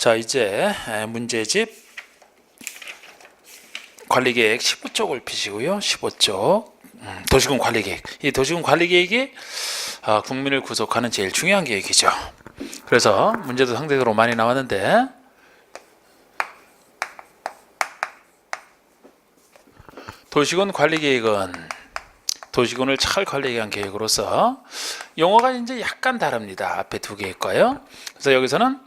자, 이제 문제집 관리계획 15쪽을 피시고요. 15쪽 도시군 관리계획. 이 도시군 관리계획이 국민을 구속하는 제일 중요한 계획이죠. 그래서 문제도 상대적으로 많이 나왔는데, 도시군 관리계획은 도시군을 잘 관리하기 위한 계획으로서 용어가 이제 약간 다릅니다. 앞에 두 개 있고요. 그래서 여기서는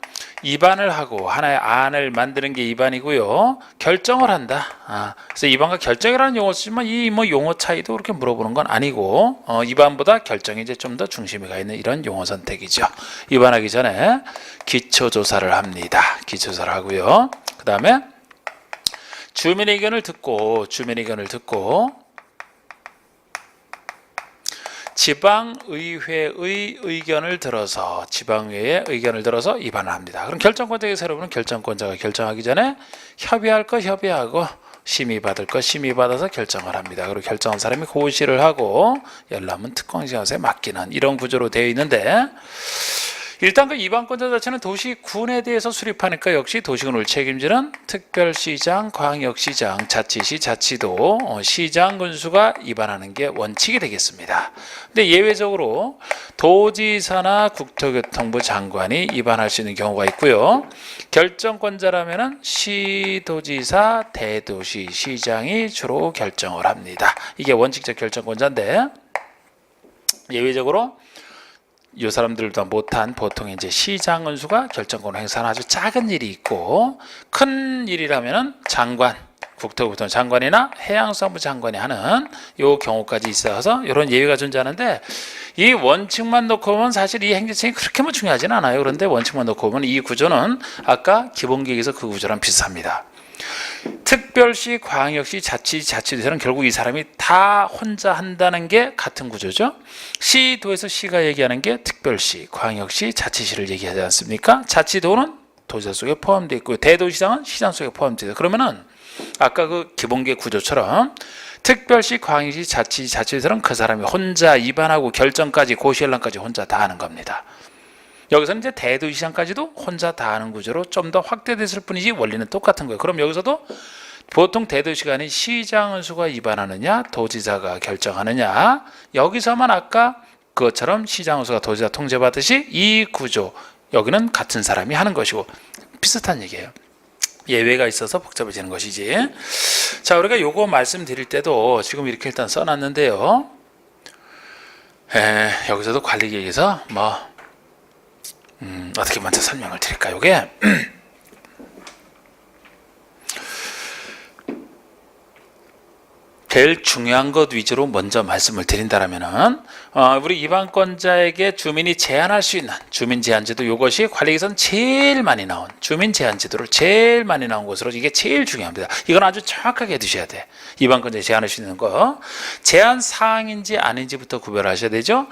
입안을 하고 하나의 안을 만드는 게 입안이고요. 결정을 한다. 그래서 입안과 결정이라는 용어 쓰지만 이 용어 차이도 그렇게 물어보는 건 아니고, 입안보다 결정이 이제 좀 더 중심이 가 있는 이런 용어 선택이죠. 입안하기 전에 기초조사를 합니다. 기초조사를 하고요. 그 다음에 주민의 의견을 듣고 지방의회의 의견을 들어서 입안을 합니다. 그럼 결정권자에게 새로 보는 결정권자가 결정하기 전에 협의할 거 협의하고 심의받을 거 심의받아서 결정을 합니다. 그리고 결정한 사람이 고시를 하고 열람은 특권지원서에 맡기는 이런 구조로 되어 있는데, 일단 그 입안권자 자체는 도시군에 대해서 수립하니까 역시 도시군을 책임지는 특별시장, 광역시장, 자치시, 자치도, 시장 군수가 입안하는 게 원칙이 되겠습니다. 근데 예외적으로 도지사나 국토교통부 장관이 입안할 수 있는 경우가 있고요. 결정권자라면은 시도지사, 대도시, 시장이 주로 결정을 합니다. 이게 원칙적 결정권자인데, 예외적으로 이 사람들도 못한 보통 이제 시장 은수가 결정권을 행사하는 아주 작은 일이 있고, 큰 일이라면은 장관, 국토교통 장관이나 해양수산부 장관이 하는 요 경우까지 있어서 이런 예외가 존재하는데, 이 원칙만 놓고 보면 사실 이 행정청이 그렇게 뭐 중요하진 않아요. 그런데 원칙만 놓고 보면 이 구조는 아까 기본계획에서 그 구조랑 비슷합니다. 특별시, 광역시, 자치도에서는 결국 이 사람이 다 혼자 한다는 게 같은 구조죠. 시도에서 시가 얘기하는 게 특별시, 광역시, 자치시를 얘기하지 않습니까? 자치도는 도지사 속에 포함되어 있고, 대도시장은 시장 속에 포함되어 있어요. 그러면은 아까 그 기본계 구조처럼 특별시, 광역시, 자치도에서는 그 사람이 혼자 입안하고 결정까지 고시열람까지 혼자 다 하는 겁니다. 여기서는 이제 대도시장까지도 혼자 다 하는 구조로 좀 더 확대됐을 뿐이지 원리는 똑같은 거예요. 그럼 여기서도 보통 대도시가 아닌 시장 은수가 입안하느냐, 도지사가 결정하느냐, 여기서만 아까 그것처럼 시장 은수가 도지사 통제받듯이 이 구조, 여기는 같은 사람이 하는 것이고 비슷한 얘기예요. 예외가 있어서 복잡해지는 것이지. 자, 우리가 요거 말씀드릴 때도 지금 이렇게 일단 써놨는데요. 여기서도 관리계획에서 어떻게 먼저 설명을 드릴까요? 이게 제일 중요한 것 위주로 먼저 말씀을 드린다면은, 우리 입안권자에게 주민이 제안할 수 있는 주민 제안제도, 이것이 관리에선 제일 많이 나온 주민 제안제도를 제일 많이 나온 것으로 이게 제일 중요합니다. 이건 아주 정확하게 해두셔야 돼. 입안권자에 제안할 수 있는 거, 제안 사항인지 아닌지부터 구별하셔야 되죠.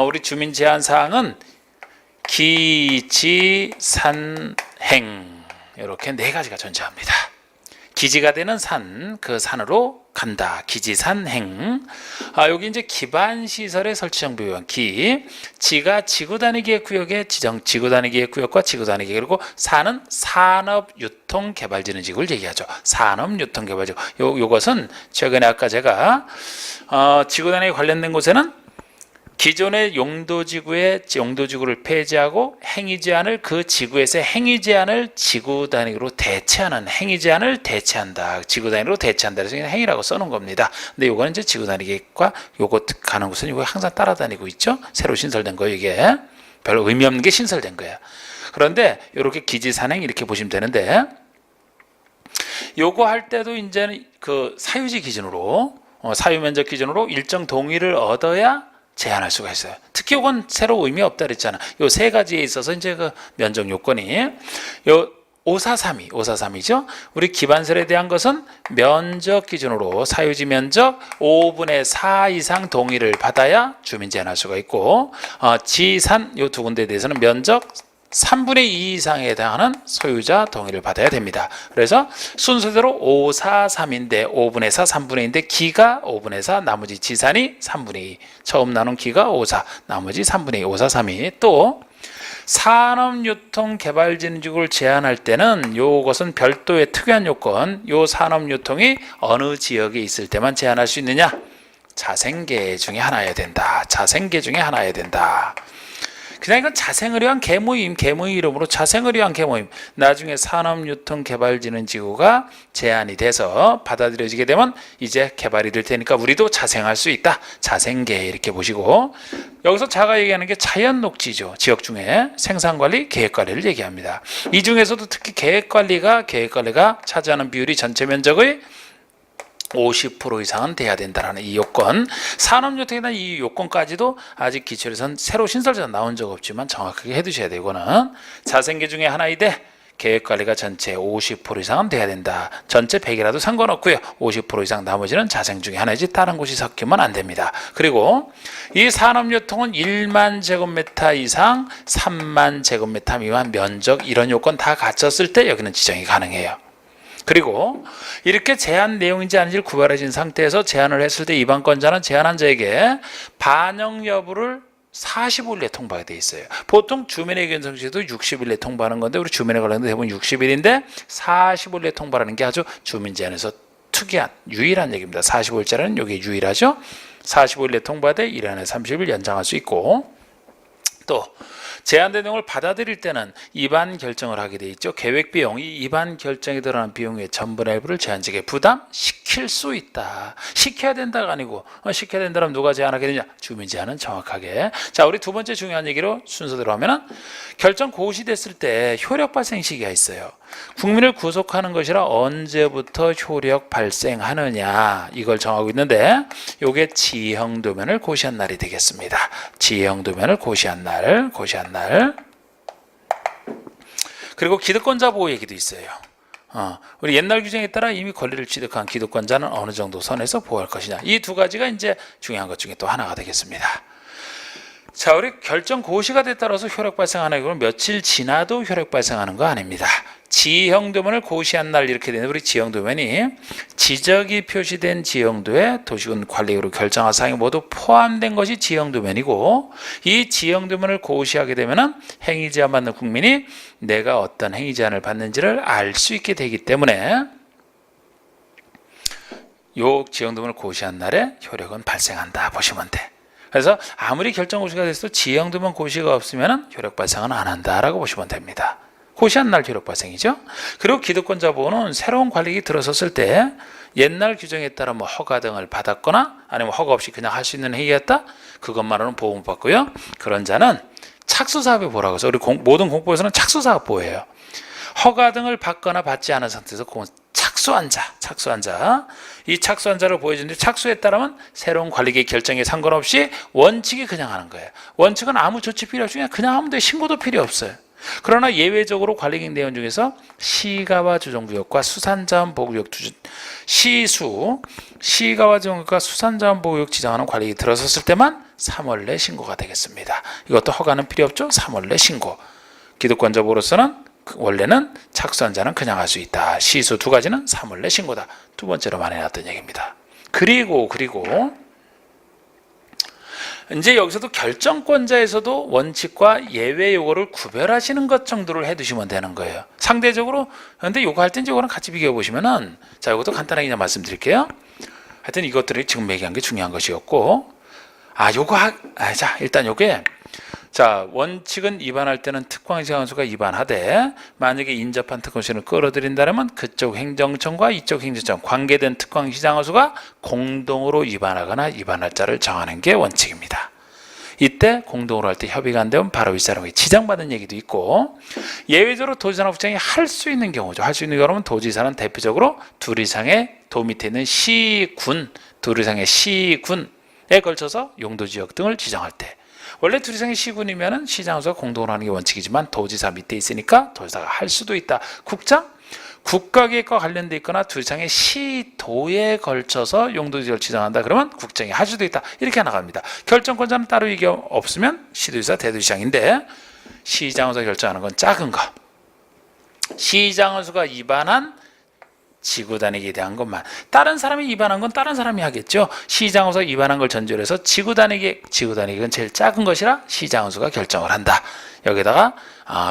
우리 주민 제안 사항은 기지, 산, 행, 이렇게 네 가지가 존재합니다. 기지가 되는 산, 그 산으로 간다. 기지, 산, 행. 여기 이제 기반시설의 설치 정비 위반 기. 지가 지구단위계획구역의 지정 지구단위계획구역과 지구단위계획, 그리고 산은 산업유통개발지능지구를 얘기하죠. 산업유통개발지구. 요것은 최근에 아까 제가 지구단위에 관련된 곳에는 기존의 용도지구를 폐지하고 행위제한을, 그 지구에서 행위제한을 지구단위로 대체하는, 행위제한을 대체한다. 지구단위로 대체한다. 그래서 그냥 행위라고 써놓은 겁니다. 근데 요거는 이제 지구단위 계획과 요거 가는 곳은 요거 항상 따라다니고 있죠. 새로 신설된 거예요. 이게 별로 의미 없는 게 신설된 거예요. 그런데 이렇게 기지산행 이렇게 보시면 되는데, 요거 할 때도 이제는 그 사유지 기준으로, 사유면적 기준으로 일정 동의를 얻어야 제한할 수가 있어요. 특히 이건 새로 의미 없다 그랬잖아. 요 세 가지에 있어서 이제 그 면적 요건이 요 543이죠. 우리 기반설에 대한 것은 면적 기준으로 사유지 면적 5분의 4 이상 동의를 받아야 주민 제한할 수가 있고, 지산 요 두 군데에 대해서는 면적 3분의 2 이상에 해당하는 소유자 동의를 받아야 됩니다. 그래서 순서대로 543인데 5분의 4, 3분의 2인데 기가 5분의 4, 나머지 지산이 3분의 2. 처음 나눈 기가 5, 4, 나머지 3분의 2, 5, 4, 3이. 또 산업유통개발진흥지구를 제한할 때는 요것은 별도의 특유한 요건, 요 산업유통이 어느 지역에 있을 때만 제한할 수 있느냐? 자생계 중에 하나여야 된다. 자생계 중에 하나여야 된다. 그냥 이건 자생을 위한 개모임, 개모임 이름으로 자생을 위한 개모임. 나중에 산업유통개발진흥지구가 제한이 돼서 받아들여지게 되면 이제 개발이 될 테니까 우리도 자생할 수 있다. 자생계 이렇게 보시고, 여기서 자가 얘기하는 게 자연녹지죠. 지역 중에 생산관리, 계획관리를 얘기합니다. 이 중에서도 특히 계획관리가 차지하는 비율이 전체 면적의 50% 이상은 돼야 된다라는 이 요건, 산업유통이나 이 요건까지도 아직 기출에선 새로 신설자가 나온 적 없지만 정확하게 해두셔야 돼요. 이거는 자생계 중에 하나이되 계획관리가 전체 50% 이상은 돼야 된다. 전체 100이라도 상관없고요. 50% 이상 나머지는 자생 중에 하나이지 다른 곳이 섞이면 안 됩니다. 그리고 이 산업유통은 1만 제곱미터 이상 3만 제곱미터 미만 면적, 이런 요건 다 갖췄을 때 여기는 지정이 가능해요. 그리고 이렇게 제한 내용인지 아닌지를 구별해진 상태에서 제한을 했을 때 입안권자는 제한한 자에게 반영 여부를 45일 내에 통보하게 돼 있어요. 보통 주민의 의견 성취도 60일 내에 통보하는 건데 우리 주민에 관련된 대부분 60일인데 45일 내에 통보하는 게 아주 주민 제한에서 특이한 유일한 얘기입니다. 45일짜리는 이게 유일하죠. 45일 내에 통보하되 1년 안에 30일 연장할 수 있고, 또 제한된 내용을 받아들일 때는 입안 결정을 하게 돼 있죠. 계획 비용, 이 입안 결정에 들어가는 비용의 전분의 일부를 제한직에 부담시킬 수 있다. 시켜야 된다가 아니고 시켜야 된다면 누가 제한하게 되냐? 주민 제한은 정확하게. 자, 우리 두 번째 중요한 얘기로 순서대로 하면은 결정 고시됐을 때 효력 발생 시기가 있어요. 국민을 구속하는 것이라 언제부터 효력 발생하느냐, 이걸 정하고 있는데 요게 지형도면을 고시한 날이 되겠습니다. 지형도면을 고시한 날. 그리고 기득권자 보호 얘기도 있어요. 우리 옛날 규정에 따라 이미 권리를 취득한 기득권자는 어느 정도 선에서 보호할 것이냐, 이 두 가지가 이제 중요한 것 중에 또 하나가 되겠습니다. 자, 우리 결정 고시가 됐다라서 효력 발생하는 건 며칠 지나도 효력 발생하는 거 아닙니다. 지형도면을 고시한 날 이렇게 되는 우리 지형도면이 지적이 표시된 지형도에 도시군 관리로 결정할 사항이 모두 포함된 것이 지형도면이고, 이 지형도면을 고시하게 되면은 행위 제한 받는 국민이 내가 어떤 행위 제한을 받는지를 알 수 있게 되기 때문에 요 지형도면을 고시한 날에 효력은 발생한다 보시면 돼. 그래서 아무리 결정 고시가 됐어도 지형도면 고시가 없으면 효력 발생은 안 한다라고 보시면 됩니다. 고시한 날 효력 발생이죠. 그리고 기득권자 보호는 새로운 관리기 들어섰을 때 옛날 규정에 따라 뭐 허가 등을 받았거나 아니면 허가 없이 그냥 할 수 있는 행위였다, 그것만으로는 보호 못 받고요. 그런 자는 착수사업에 보라고 해서 우리 모든 공법에서는 착수사업 보호예요. 허가 등을 받거나 받지 않은 상태에서 착수한 자, 이 착수한 자를 보여주는데, 착수에 따르면 새로운 관리기 결정에 상관없이 원칙이 그냥 하는 거예요. 원칙은 아무 조치 필요 없이 그냥 하면 돼. 신고도 필요 없어요. 그러나 예외적으로 관리기획 내용 중에서 시가와 조정구역과 수산자원 보호구역 시가와 조정구역과 수산자원 보호구역 지정하는 관리기 들어섰을 때만 3월 내 신고가 되겠습니다. 이것도 허가는 필요 없죠. 3월 내 신고. 기득권자 보호로서는 원래는 착수한 자는 그냥 할 수 있다. 시수 두 가지는 3월 내 신고다. 두 번째로 말해놨던 얘기입니다. 그리고 이제 여기서도 결정권자에서도 원칙과 예외 요거를 구별하시는 것 정도를 해두시면 되는 거예요. 상대적으로. 근데 요거 할 땐 요거랑 같이 비교해 보시면은, 자, 이것도 간단하게 그냥 말씀드릴게요. 하여튼 이것들이 지금 얘기한 게 중요한 것이었고, 자, 일단 요게, 자, 원칙은 위반할 때는 특광시장원수가 위반하되, 만약에 인접한 특권시를 끌어들인다면 그쪽 행정청과 이쪽 행정청 관계된 특광시장원수가 공동으로 위반하거나 위반할 자를 정하는 게 원칙입니다. 이때 공동으로 할 때 협의가 안 되면 바로 윗사람에게 지정받은 얘기도 있고, 예외적으로 도지사나 국장이 할 수 있는 경우죠. 할 수 있는 경우는 도지사는 대표적으로 둘 이상의 도 밑에 있는 시군, 둘 이상의 시군에 걸쳐서 용도지역 등을 지정할 때, 원래 둘 이상의 시군이면 시장소가 공동으로 하는 게 원칙이지만 도지사 밑에 있으니까 도지사가 할 수도 있다. 국장? 국가계획과 관련돼 있거나 둘 이상의 시도에 걸쳐서 용도지역을 지정한다. 그러면 국장이 할 수도 있다. 이렇게 나갑니다. 결정권자는 따로 이게 없으면 시도지사, 대도시장인데, 시장소가 결정하는 건 작은 거. 시장원수가 위반한 지구 다니기에 대한 것만. 다른 사람이 위반한 건 다른 사람이 하겠죠. 시장원수가 위반한 걸 전제로 해서 지구 다니기는 제일 작은 것이라 시장원수가 결정을 한다. 여기다가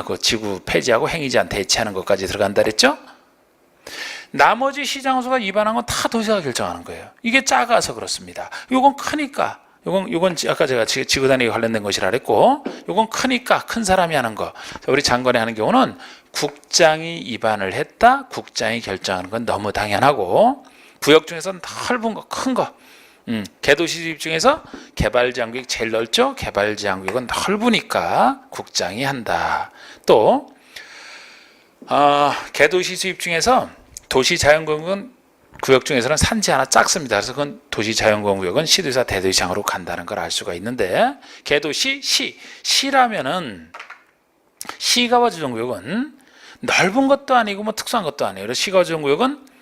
그 지구 폐지하고 행위제한 대체하는 것까지 들어간다 그랬죠. 나머지 시장원수가 위반한 건 다 도시가 결정하는 거예요. 이게 작아서 그렇습니다. 요건 크니까, 요건 아까 제가 지구 다니기 관련된 것이라 그랬고, 요건 크니까 큰 사람이 하는 거. 우리 장관이 하는 경우는 국장이 위반을 했다, 국장이 결정하는 건 너무 당연하고, 구역 중에서는 넓은 거, 큰 거. 개도시 수립 중에서 개발제한구역이 제일 넓죠. 개발제한구역은 넓으니까 국장이 한다. 또 개도시 수립 중에서 도시자연구역은 구역 중에서는 산지 하나 작습니다. 그래서 그건 도시자연구역은 시도지사 대도시장으로 간다는 걸 알 수가 있는데, 개도시 시라면은 시가와 조정구역은 넓은 것도 아니고 뭐 특수한 것도 아니에요. 그래서 시가와 조정구역은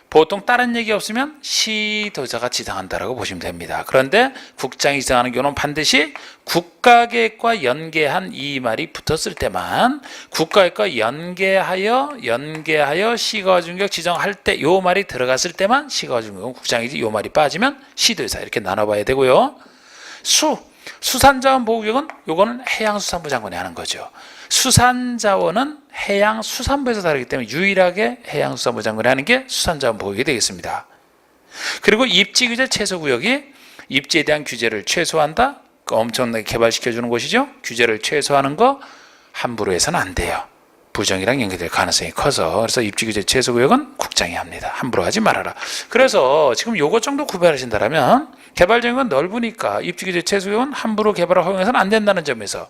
보통 다른 얘기 없으면 시도지사가 지정한다라고 보시면 됩니다. 그런데 국장이 지정하는 경우는 반드시 국가계획과 연계한 이 말이 붙었을 때만, 국가계획과 연계하여 시가와조정구역 지정할 때 요 말이 들어갔을 때만 시가와조정구역은 국장이지, 요 말이 빠지면 시도지사, 이렇게 나눠봐야 되고요. 수산자원보호구역은 요거는 해양수산부 장관이 하는 거죠. 수산자원은 해양수산부에서 다르기 때문에 유일하게 해양수산부 장관이 하는 게 수산자원보호구역이 되겠습니다. 그리고 입지규제 최소구역이 입지에 대한 규제를 최소화한다. 엄청나게 개발시켜주는 곳이죠. 규제를 최소화하는 거 함부로 해서는 안 돼요. 부정이랑 연계될 가능성이 커서. 그래서 입지규제 최소구역은 국장이 합니다. 함부로 하지 말아라. 그래서 지금 요것 정도 구별하신다면 개발지역은 넓으니까 입지규제 최소구역은 함부로 개발을 허용해서는 안 된다는 점에서,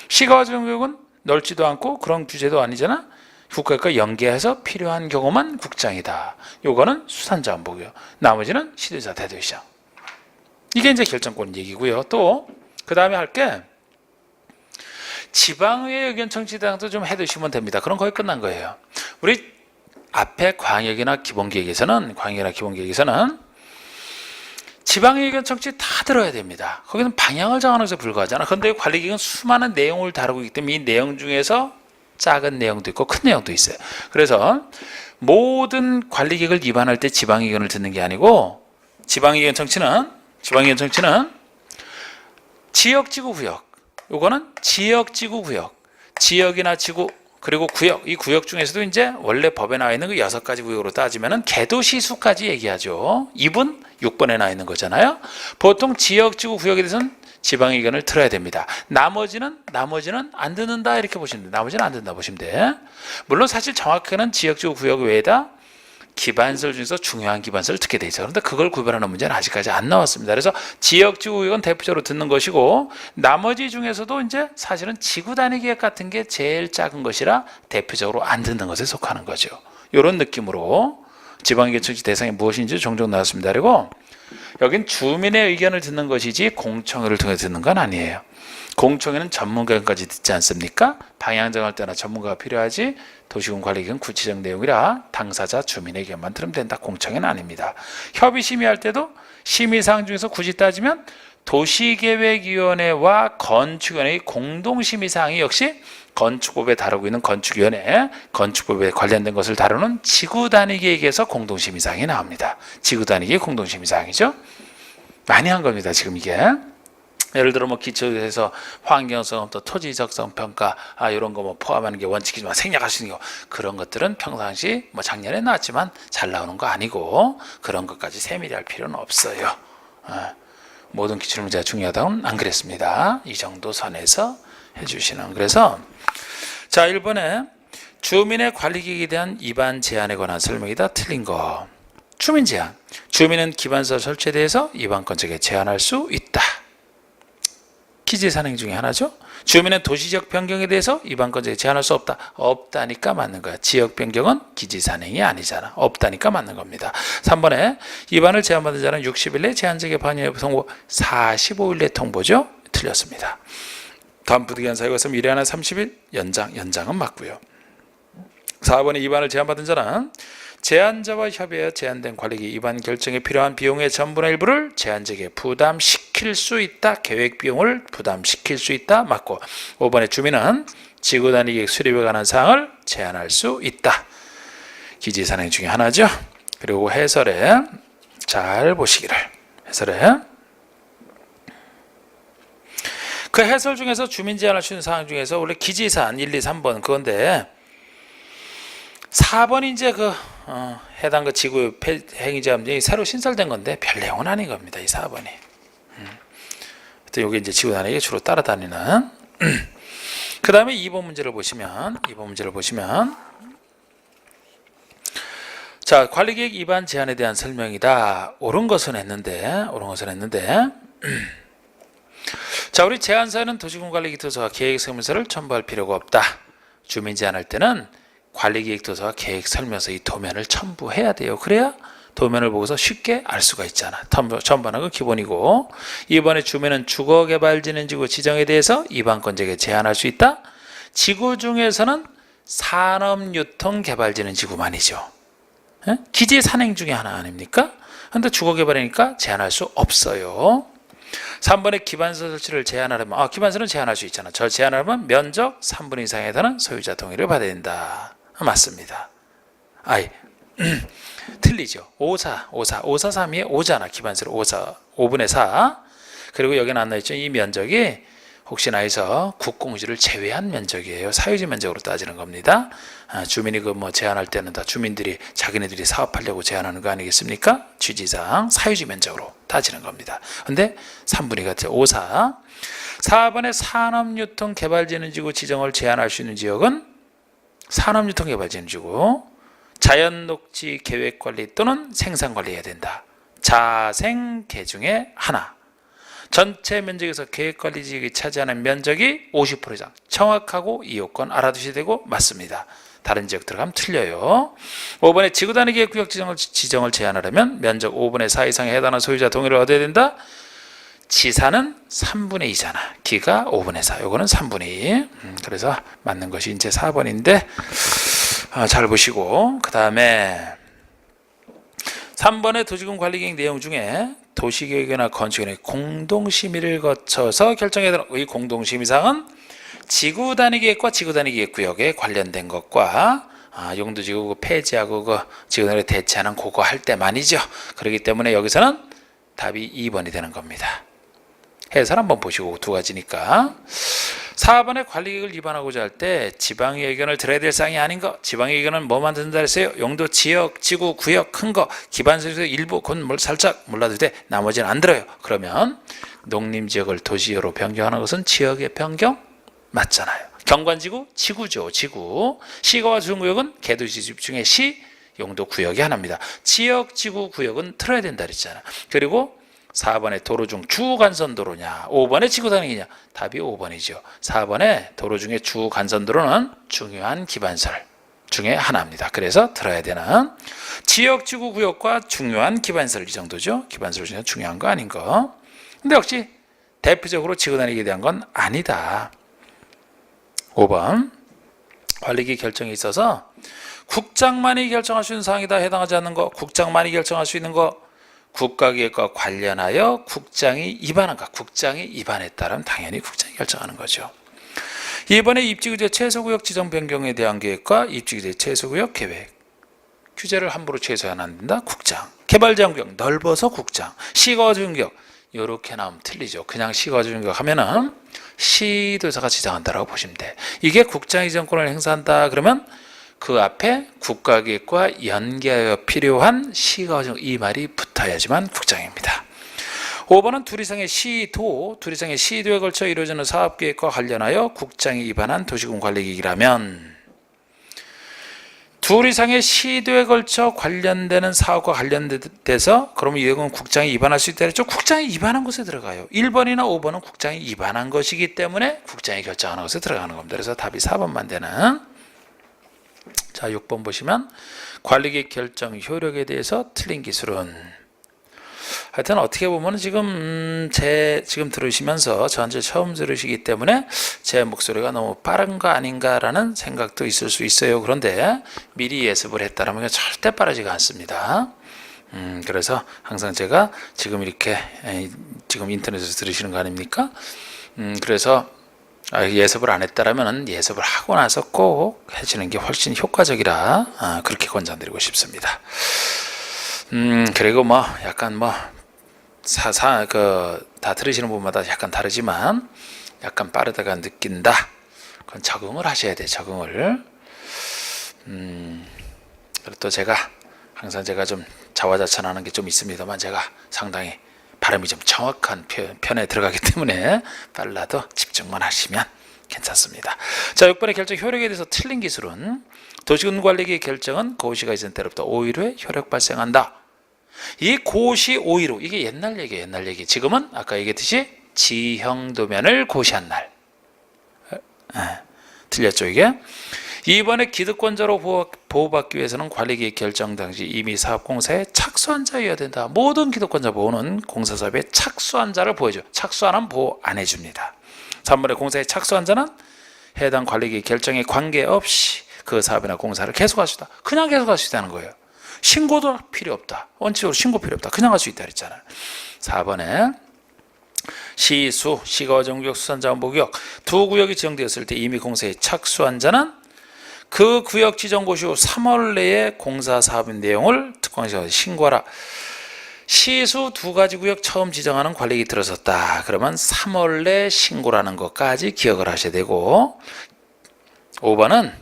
시가와조정구역은 넓지도 않고 그런 규제도 아니잖아. 국가과 연계해서 필요한 경우만 국장이다. 요거는 수산자원보호구역. 나머지는 시도지사 대도시장. 이게 이제 결정권 얘기고요. 또 그 다음에 할 게 지방의회 의견 청취 대상도 좀 해두시면 됩니다. 그럼 거의 끝난 거예요. 우리 앞에 광역이나 기본계획에서는 지방의 의견 청취 다 들어야 됩니다. 거기는 방향을 정하는 것에 불과하잖아. 그런데 관리계획은 수많은 내용을 다루고 있기 때문에 이 내용 중에서 작은 내용도 있고 큰 내용도 있어요. 그래서 모든 관리계획을 위반할 때 지방의 의견을 듣는 게 아니고, 지방의 의견 청취는 지역지구구역, 요거는 지역지구구역, 지역이나 지구 그리고 구역, 이 구역 중에서도 이제 원래 법에 나와 있는 그 6가지 구역으로 따지면은 개도시 수까지 얘기하죠. 2분, 6번에 나와 있는 거잖아요. 보통 지역지구 구역에 대해서는 지방의 의견을 들어야 됩니다. 나머지는 안 듣는다 이렇게 보시면 돼요. 나머지는 안 듣는다 보시면 돼. 물론 사실 정확하게는 지역지구 구역 외에다 기반설 중에서 중요한 기반설을 듣게 돼 있어요. 그런데 그걸 구별하는 문제는 아직까지 안 나왔습니다. 그래서 지역지구구역은 대표적으로 듣는 것이고, 나머지 중에서도 이제 사실은 지구 단위 계획 같은 게 제일 작은 것이라 대표적으로 안 듣는 것에 속하는 거죠. 이런 느낌으로 지방의견 청취 대상이 무엇인지 종종 나왔습니다. 그리고 여긴 주민의 의견을 듣는 것이지 공청회를 통해 듣는 건 아니에요. 공청회는 전문가 의견까지 듣지 않습니까? 방향 정할 때나 전문가가 필요하지, 도시군 관리계획은 구체적 내용이라 당사자 주민의 의견만 들으면 된다. 공청회는 아닙니다. 협의 심의할 때도 심의사항 중에서 굳이 따지면 도시계획위원회와 건축위원회의 공동심의사항이 역시 건축법에 다루고 있는 건축위원회, 건축법에 관련된 것을 다루는 지구단위계획에서 공동심의사항이 나옵니다. 지구단위계획 공동심의사항이죠. 많이 한 겁니다. 지금 이게. 예를 들어 뭐 기초에서 환경성, 또 토지적성 평가, 이런 거 뭐 포함하는 게 원칙이지만 생략할 수 있는 거, 그런 것들은 평상시 뭐 작년에 나왔지만 잘 나오는 거 아니고 그런 것까지 세밀히 할 필요는 없어요. 모든 기출문제가 중요하다고는 안 그랬습니다. 이 정도 선에서 해주시는. 그래서 자, 1번에 주민의 관리계획에 대한 위반 제한에 관한 설명이다. 틀린 거. 주민 제한. 주민은 기반시설 설치에 대해서 위반건적에 제한할 수 있다. 기재 산행 중에 하나죠. 주민은 도시적 변경에 대해서 위반건적에 제한할 수 없다. 없다니까 맞는 거야. 지역 변경은 기재 산행이 아니잖아. 없다니까 맞는 겁니다. 3번에 위반을 제한받은 자는 60일 내 제한적의 반영 여부 통보, 45일 내 통보죠. 틀렸습니다. 다음 부득이한 사유가 있으면 1회 안에 30일 연장은 맞고요. 4번에 위반을 제한받은 자는 제한자와 협의하여 제한된 관리계획 위반 결정에 필요한 비용의 전분의 일부를 제한적에 부담시킬 수 있다. 계획 비용을 부담시킬 수 있다. 맞고, 5번에 주민은 지구단위계획 수립에 관한 사항을 제한할 수 있다. 기지 산행 중에 하나죠. 그리고 해설에 잘 보시기를. 해설에 그 해설 중에서 주민 제한할 수 있는 사항 중에서 원래 기지산 1, 2, 3번 그건데 4번이 이제 해당 지구 행위자 함정이 새로 신설된 건데 별 내용은 아닌 겁니다. 이 4번이. 여기 이제 지구 단위에 주로 따라다니는. 그 다음에 2번 문제를 보시면 자, 관리계획 위반 제한에 대한 설명이다. 옳은 것은 했는데 자, 우리 제안서에는 도시군관리기초서와 계획설명서를 첨부할 필요가 없다. 주민 제한할 때는 관리계획도서와 계획설명서 이 도면을 첨부해야 돼요. 그래야 도면을 보고서 쉽게 알 수가 있잖아. 첨부하는 건 기본이고, 이번에 주민은 주거개발진흥지구 지정에 대해서 이반권자에게 제한할 수 있다. 지구 중에서는 산업유통개발진흥지구만이죠. 기지 산행 중에 하나 아닙니까? 그런데 주거개발이니까 제한할 수 없어요. 3번에 기반서 설치를 제한하려면 기반서는 제한할 수 있잖아. 저 제한하려면 면적 3분의 2 이상에 달하는 소유자 동의를 받아야 된다. 맞습니다. 틀리죠. 543이 5잖아. 기반서를 5분의 4. 그리고 여기 나눠있죠. 이 면적이 혹시나 해서 국공지를 제외한 면적이에요. 사유지 면적으로 따지는 겁니다. 주민이 제한할 때는 다 주민들이 자기네들이 사업하려고 제한하는 거 아니겠습니까? 취지상 사유지 면적으로 따지는 겁니다. 근데 3분의 같아요. 5사. 4번에 산업유통개발진흥지구 지정을 제한할 수 있는 지역은 산업유통개발진흥지구, 자연녹지 계획관리 또는 생산관리해야 된다. 자생계 중에 하나. 전체 면적에서 계획관리지역이 차지하는 면적이 50% 이상. 정확하고 이 요건 알아두셔야 되고 맞습니다. 다른 지역 들어가면 틀려요. 5번에 지구단위 계획구역 지정을 제한하려면 면적 5분의 4 이상에 해당하는 소유자 동의를 얻어야 된다. 지사는 3분의 2잖아. 기가 5분의 4. 요거는 3분의 2. 그래서 맞는 것이 이제 4번인데 잘 보시고, 그 다음에 3번의 도시군 관리계획 내용 중에 도시계획이나 건축의 공동심의를 거쳐서 결정해야 되는 이 공동심의사항은 지구단위계획과 지구단위계획구역에 관련된 것과 용도지구 폐지하고 지구단위를 대체하는 그거 할 때만이죠. 그렇기 때문에 여기서는 답이 2번이 되는 겁니다. 해설 한번 보시고 두 가지니까. 4번의 관리계획을 위반하고자 할 때 지방의 의견을 들어야 될 사항이 아닌 거. 지방의 의견은 뭐만 듣는다 했어요? 용도, 지역, 지구, 구역, 큰 거, 기반서에서 일부, 그건 살짝 몰라도 돼. 나머지는 안 들어요. 그러면 농림지역을 도시로 변경하는 것은 지역의 변경? 맞잖아요. 경관지구, 지구죠. 지구. 시가와 중구역은 개도시 집중의 시, 용도, 구역이 하나입니다. 지역, 지구, 구역은 틀어야 된다 그랬잖아. 그리고 4번에 도로 중 주간선도로냐, 5번에 지구단위냐. 답이 5번이죠. 4번에 도로 중에 주간선도로는 중요한 기반설 중에 하나입니다. 그래서 들어야 되는 지역, 지구, 구역과 중요한 기반설, 이 정도죠. 기반설 중에 중요한 거 아닌 거. 근데 역시 대표적으로 지구단위에 대한 건 아니다. 5번 관리기 결정에 있어서 국장만이 결정할 수 있는 사항이다. 해당하지 않는 거, 국장만이 결정할 수 있는 거, 국가계획과 관련하여 국장이 위반한가? 국장이 위반했다면 당연히 국장이 결정하는 거죠. 이번에 입지구제 최소구역 지정 변경에 대한 계획과 입지구제 최소구역 계획 규제를 함부로 최소화는 안 된다. 국장. 개발제한구역 넓어서 국장. 시가지구역 이렇게 나오면 틀리죠. 그냥 시가지구역 하면은 시도사가 지정한다라고 보시면 돼. 이게 국장이 지정권을 행사한다 그러면 그 앞에 국가계획과 연계하여 필요한 시가지구 이 말이 붙어야지만 국장입니다. 5번은 둘 이상의 시도에 걸쳐 이루어지는 사업계획과 관련하여 국장이 위반한 도시군 관리계획이라면 둘 이상의 시도에 걸쳐 관련되는 사업과 관련돼서 그러면 이건 국장이 위반할 수 있다 그랬죠. 국장이 위반한 것에 들어가요. 1번이나 5번은 국장이 위반한 것이기 때문에 국장이 결정하는 것에 들어가는 겁니다. 그래서 답이 4번만 되는. 자, 6번 보시면 관리계획 결정 효력에 대해서 틀린 기술은, 하여튼 어떻게 보면 지금 지금 들으시면서 저한테 처음 들으시기 때문에 제 목소리가 너무 빠른 거 아닌가라는 생각도 있을 수 있어요. 그런데 미리 예습을 했다면 절대 빠르지가 않습니다. 그래서 항상 제가 지금 이렇게 지금 인터넷에서 들으시는 거 아닙니까? 그래서 예습을 안 했다라면 예습을 하고 나서 꼭 해주는 게 훨씬 효과적이라 그렇게 권장드리고 싶습니다. 그리고 약간 다 들으시는 분마다 약간 다르지만 약간 빠르다가 느낀다. 그건 적응을 하셔야 돼. 적응을. 그리고 또 항상 제가 좀 자화자찬하는 게 좀 있습니다만 제가 상당히 발음이 좀 정확한 편에 들어가기 때문에 빨라도 집중만 하시면 괜찮습니다. 자, 6번의 결정 효력에 대해서 틀린 기술은 도시군 관리기의 결정은 고시가 있은 때로부터 5일 후에 효력 발생한다. 이 고시 5일 후, 이게 옛날 얘기. 지금은 아까 얘기했듯이 지형도면을 고시한 날. 틀렸죠 이게? 이번에 기득권자로 보호받기 위해서는 관리기의 결정 당시 이미 사업공사에 착수한 자여야 된다. 모든 기득권자 보호는 공사사업에 착수한 자를 보호해줘. 착수하는 보호 안 해줍니다. 3번에 공사에 착수한 자는 해당 관리기의 결정에 관계없이 그 사업이나 공사를 계속할 수 있다. 그냥 계속할 수 있다는 거예요. 신고도 필요 없다. 원칙적으로 신고 필요 없다. 그냥 할 수 있다 그랬잖아요. 4번에 시수, 시가정구역, 수산자원 보구역 두 구역이 지정되었을 때 이미 공사에 착수한 자는 그 구역 지정 고시 후 3월 내에 공사 사업인 내용을 특광시에 신고하라. 시수 두 가지 구역 처음 지정하는 관리기 들어섰다. 그러면 3월 내 신고라는 것까지 기억을 하셔야 되고, 5번은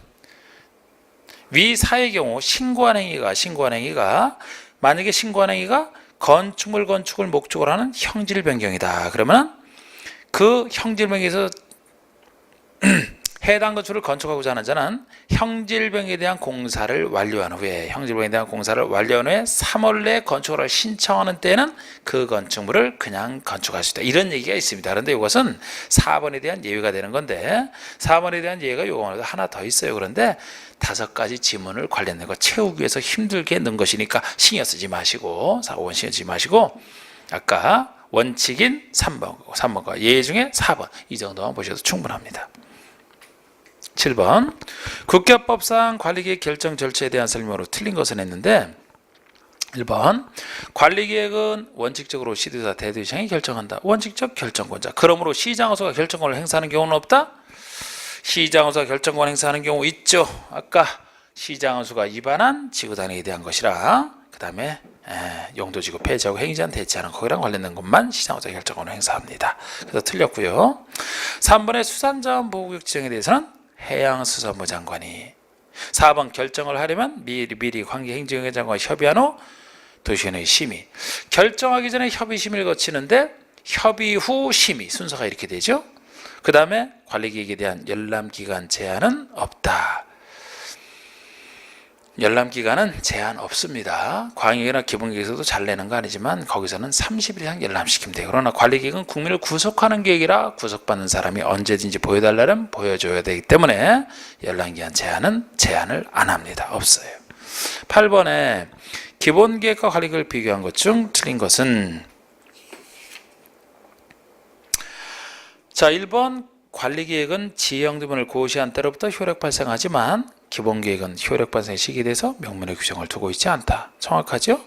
위 사의 경우 신고한 행위가 만약에 신고한 행위가 건축물 건축을 목적으로 하는 형질 변경이다. 그러면 그 형질 변경에서 해당 건축을 건축하고자 하는 자는 형질병에 대한 공사를 완료한 후에 3월 내에 건축을 신청하는 때는 그 건축물을 그냥 건축할 수 있다. 이런 얘기가 있습니다. 그런데 이것은 4번에 대한 예외가 되는 건데 4번에 대한 예외가 요거 하나 더 있어요. 그런데 5가지 지문을 관련된 거 채우기 위해서 힘들게 넣은 것이니까 신경 쓰지 마시고 4번 신경 쓰지 마시고 아까 원칙인 3번과 예외 중에 4번 이 정도만 보셔도 충분합니다. 7번 국가법상 관리계획 결정 절차에 대한 설명으로 틀린 것은 했는데 1번 관리계획은 원칙적으로 시도자 대도시장이 결정한다. 원칙적 결정권자. 그러므로 시장허수가 결정권을 행사하는 경우는 없다. 시장허수가 결정권 행사하는 경우 있죠. 아까 시장허수가 위반한 지구단위에 대한 것이라 그 다음에 용도지구 폐지하고 행위자는 대체하는 거기랑 관련된 것만 시장허수가 결정권을 행사합니다. 그래서 틀렸고요. 3번의 수산자원 보호구역 지정에 대해서는 해양수산부 장관이 4번 결정을 하려면 미리 관계행정위 장관과 협의한 후 도시위원회 심의 결정하기 전에 협의 심의를 거치는데 협의 후 심의 순서가 이렇게 되죠. 그 다음에 관리계획에 대한 열람기간 제한은 없다. 열람기간은 제한 없습니다. 광역이나 기본계획에서도 잘 내는 거 아니지만 거기서는 30일 이상 열람시키면 돼요. 그러나 관리계획은 국민을 구속하는 계획이라 구속받는 사람이 언제든지 보여달라면 보여줘야 되기 때문에 열람기간 제한을 안 합니다. 없어요. 8번에 기본계획과 관리계획을 비교한 것 중 틀린 것은 자 1번 관리계획은 지형도면을 고시한 때로부터 효력 발생하지만 기본계획은 효력 발생 시기에 대해서 명문의 규정을 두고 있지 않다. 정확하죠?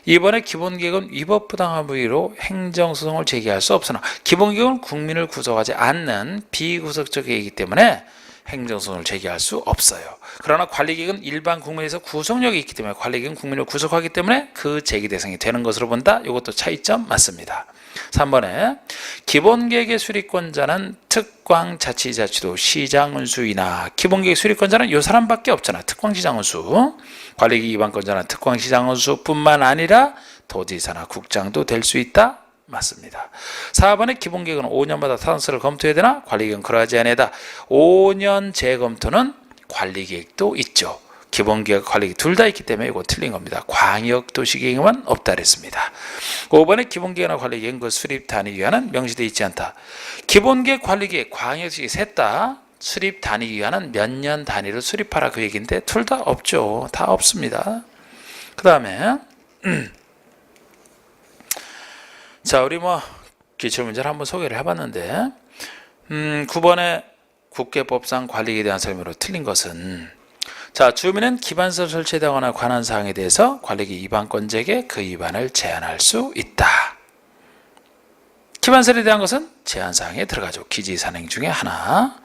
이번에 기본계획은 위법 부당한 부위로 행정소송을 제기할 수 없으나 기본계획은 국민을 구속하지 않는 비구속적 계획이기 때문에 행정소송을 제기할 수 없어요. 그러나 관리계획은 일반 국민에서 구속력이 있기 때문에 관리계획은 국민을 구속하기 때문에 그 제기 대상이 되는 것으로 본다. 이것도 차이점 맞습니다. 3번에 기본계획의 수립권자는 특광자치자치도 시장운수이나 기본계획 수립권자는 이 사람밖에 없잖아. 특광시장운수. 관리계획 위반권자는 특광시장운수뿐만 아니라 도지사나 국장도 될 수 있다. 맞습니다. 4번에 기본계획은 5년마다 타당성을 검토해야 되나? 관리계획은 그러하지 아니하다. 5년 재검토는 관리계획도 있죠. 기본계획, 관리계획 둘 다 있기 때문에 이거 틀린 겁니다. 광역도시계획만 없다 그랬습니다. 5번에 기본계획이나 관리계획은 그 수립 단위 위반은 명시되어 있지 않다. 기본계획, 관리계획, 광역도시계획 셋 다 수립 단위 위반은 몇 년 단위로 수립하라 그 얘기인데 둘 다 없죠. 다 없습니다. 그 다음에 자 우리 기출문제를 한번 소개를 해봤는데 9번에 국계법상 관리계획에 대한 설명으로 틀린 것은 자 주민은 기반시설 설치되거나 관한 사항에 대해서 관리계획 위반권자에게 그 위반을 제한할 수 있다. 기반설에 대한 것은 제한사항에 들어가죠. 기지산행 중에 하나.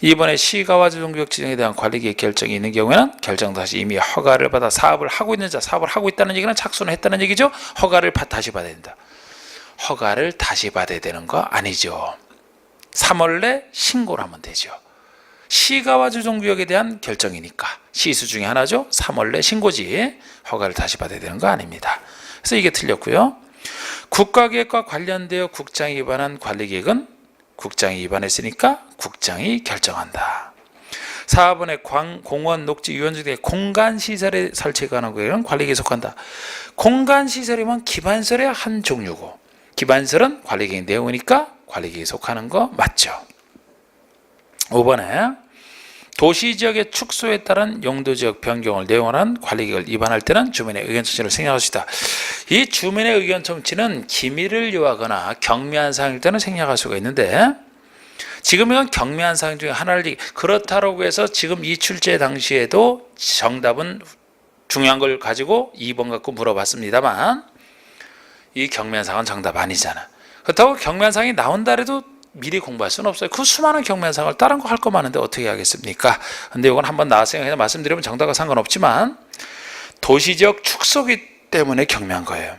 이번에 시가와 주종구역 지정에 대한 관리계획 결정이 있는 경우에는 결정도 다시 이미 허가를 받아 사업을 하고 있는 자, 사업을 하고 있다는 얘기는 착수는 했다는 얘기죠. 허가를 다시 받아야 된다. 허가를 다시 받아야 되는 거 아니죠. 3월 내 신고를 하면 되죠. 시가와 주종구역에 대한 결정이니까 시수 중에 하나죠. 3월 내 신고지. 허가를 다시 받아야 되는 거 아닙니다. 그래서 이게 틀렸고요. 국가계획과 관련되어 국장이 위반한 관리계획은 국장이 위반했으니까 국장이 결정한다. 4번에 공원, 녹지, 유원지 등 공간시설에 설치에 관한 계획은 관리계획에 속한다. 공간시설이면 기반설의 한 종류고 기반설은 관리계획 내용이니까 관리계획에 속하는 거 맞죠. 5번에 도시지역의 축소에 따른 용도지역 변경을 내용한 관리계획을 위반할 때는 주민의 의견 청취를 생략할 수 있다. 이 주민의 의견 청취는 기밀을 요하거나 경미한 사항일 때는 생략할 수가 있는데 지금 이건 경미한 사항 중에 하나를 그렇다고 해서 지금 이 출제 당시에도 정답은 중요한 걸 가지고 2번 갖고 물어봤습니다만 이 경미한 사항은 정답 아니잖아. 그렇다고 경미한 사항이 나온다 해도 미리 공부할 수는 없어요. 그 수많은 경미한 사항을 다른 거 할 거 많은데 어떻게 하겠습니까? 근데 이건 한번 나왔으니까 그냥 말씀드리면 정답과 상관없지만 도시지역 축소기 때문에 경미한 거예요.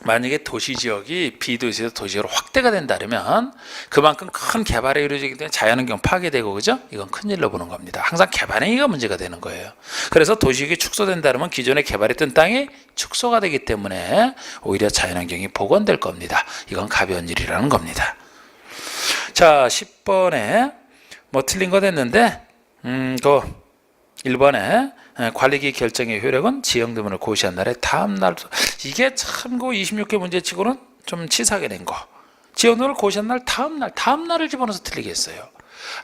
만약에 도시지역이 비도시에서 도시지역으로 확대가 된다면 그만큼 큰 개발이 이루어지기 때문에 자연환경 파괴되고 그죠? 이건 큰일로 보는 겁니다. 항상 개발행위가 문제가 되는 거예요. 그래서 도시지역이 축소된다면 기존에 개발했던 땅이 축소가 되기 때문에 오히려 자연환경이 복원될 겁니다. 이건 가벼운 일이라는 겁니다. 자, 10번에 뭐 틀린 거 됐는데 그 1번에 관리계획 결정의 효력은 지형등본을 고시한 날의 다음 날. 이게 참고 26개 문제치고는 좀 치사하게 낸 거. 지형등본을 고시한 날 다음 날을 집어넣어서 틀리게 했어요.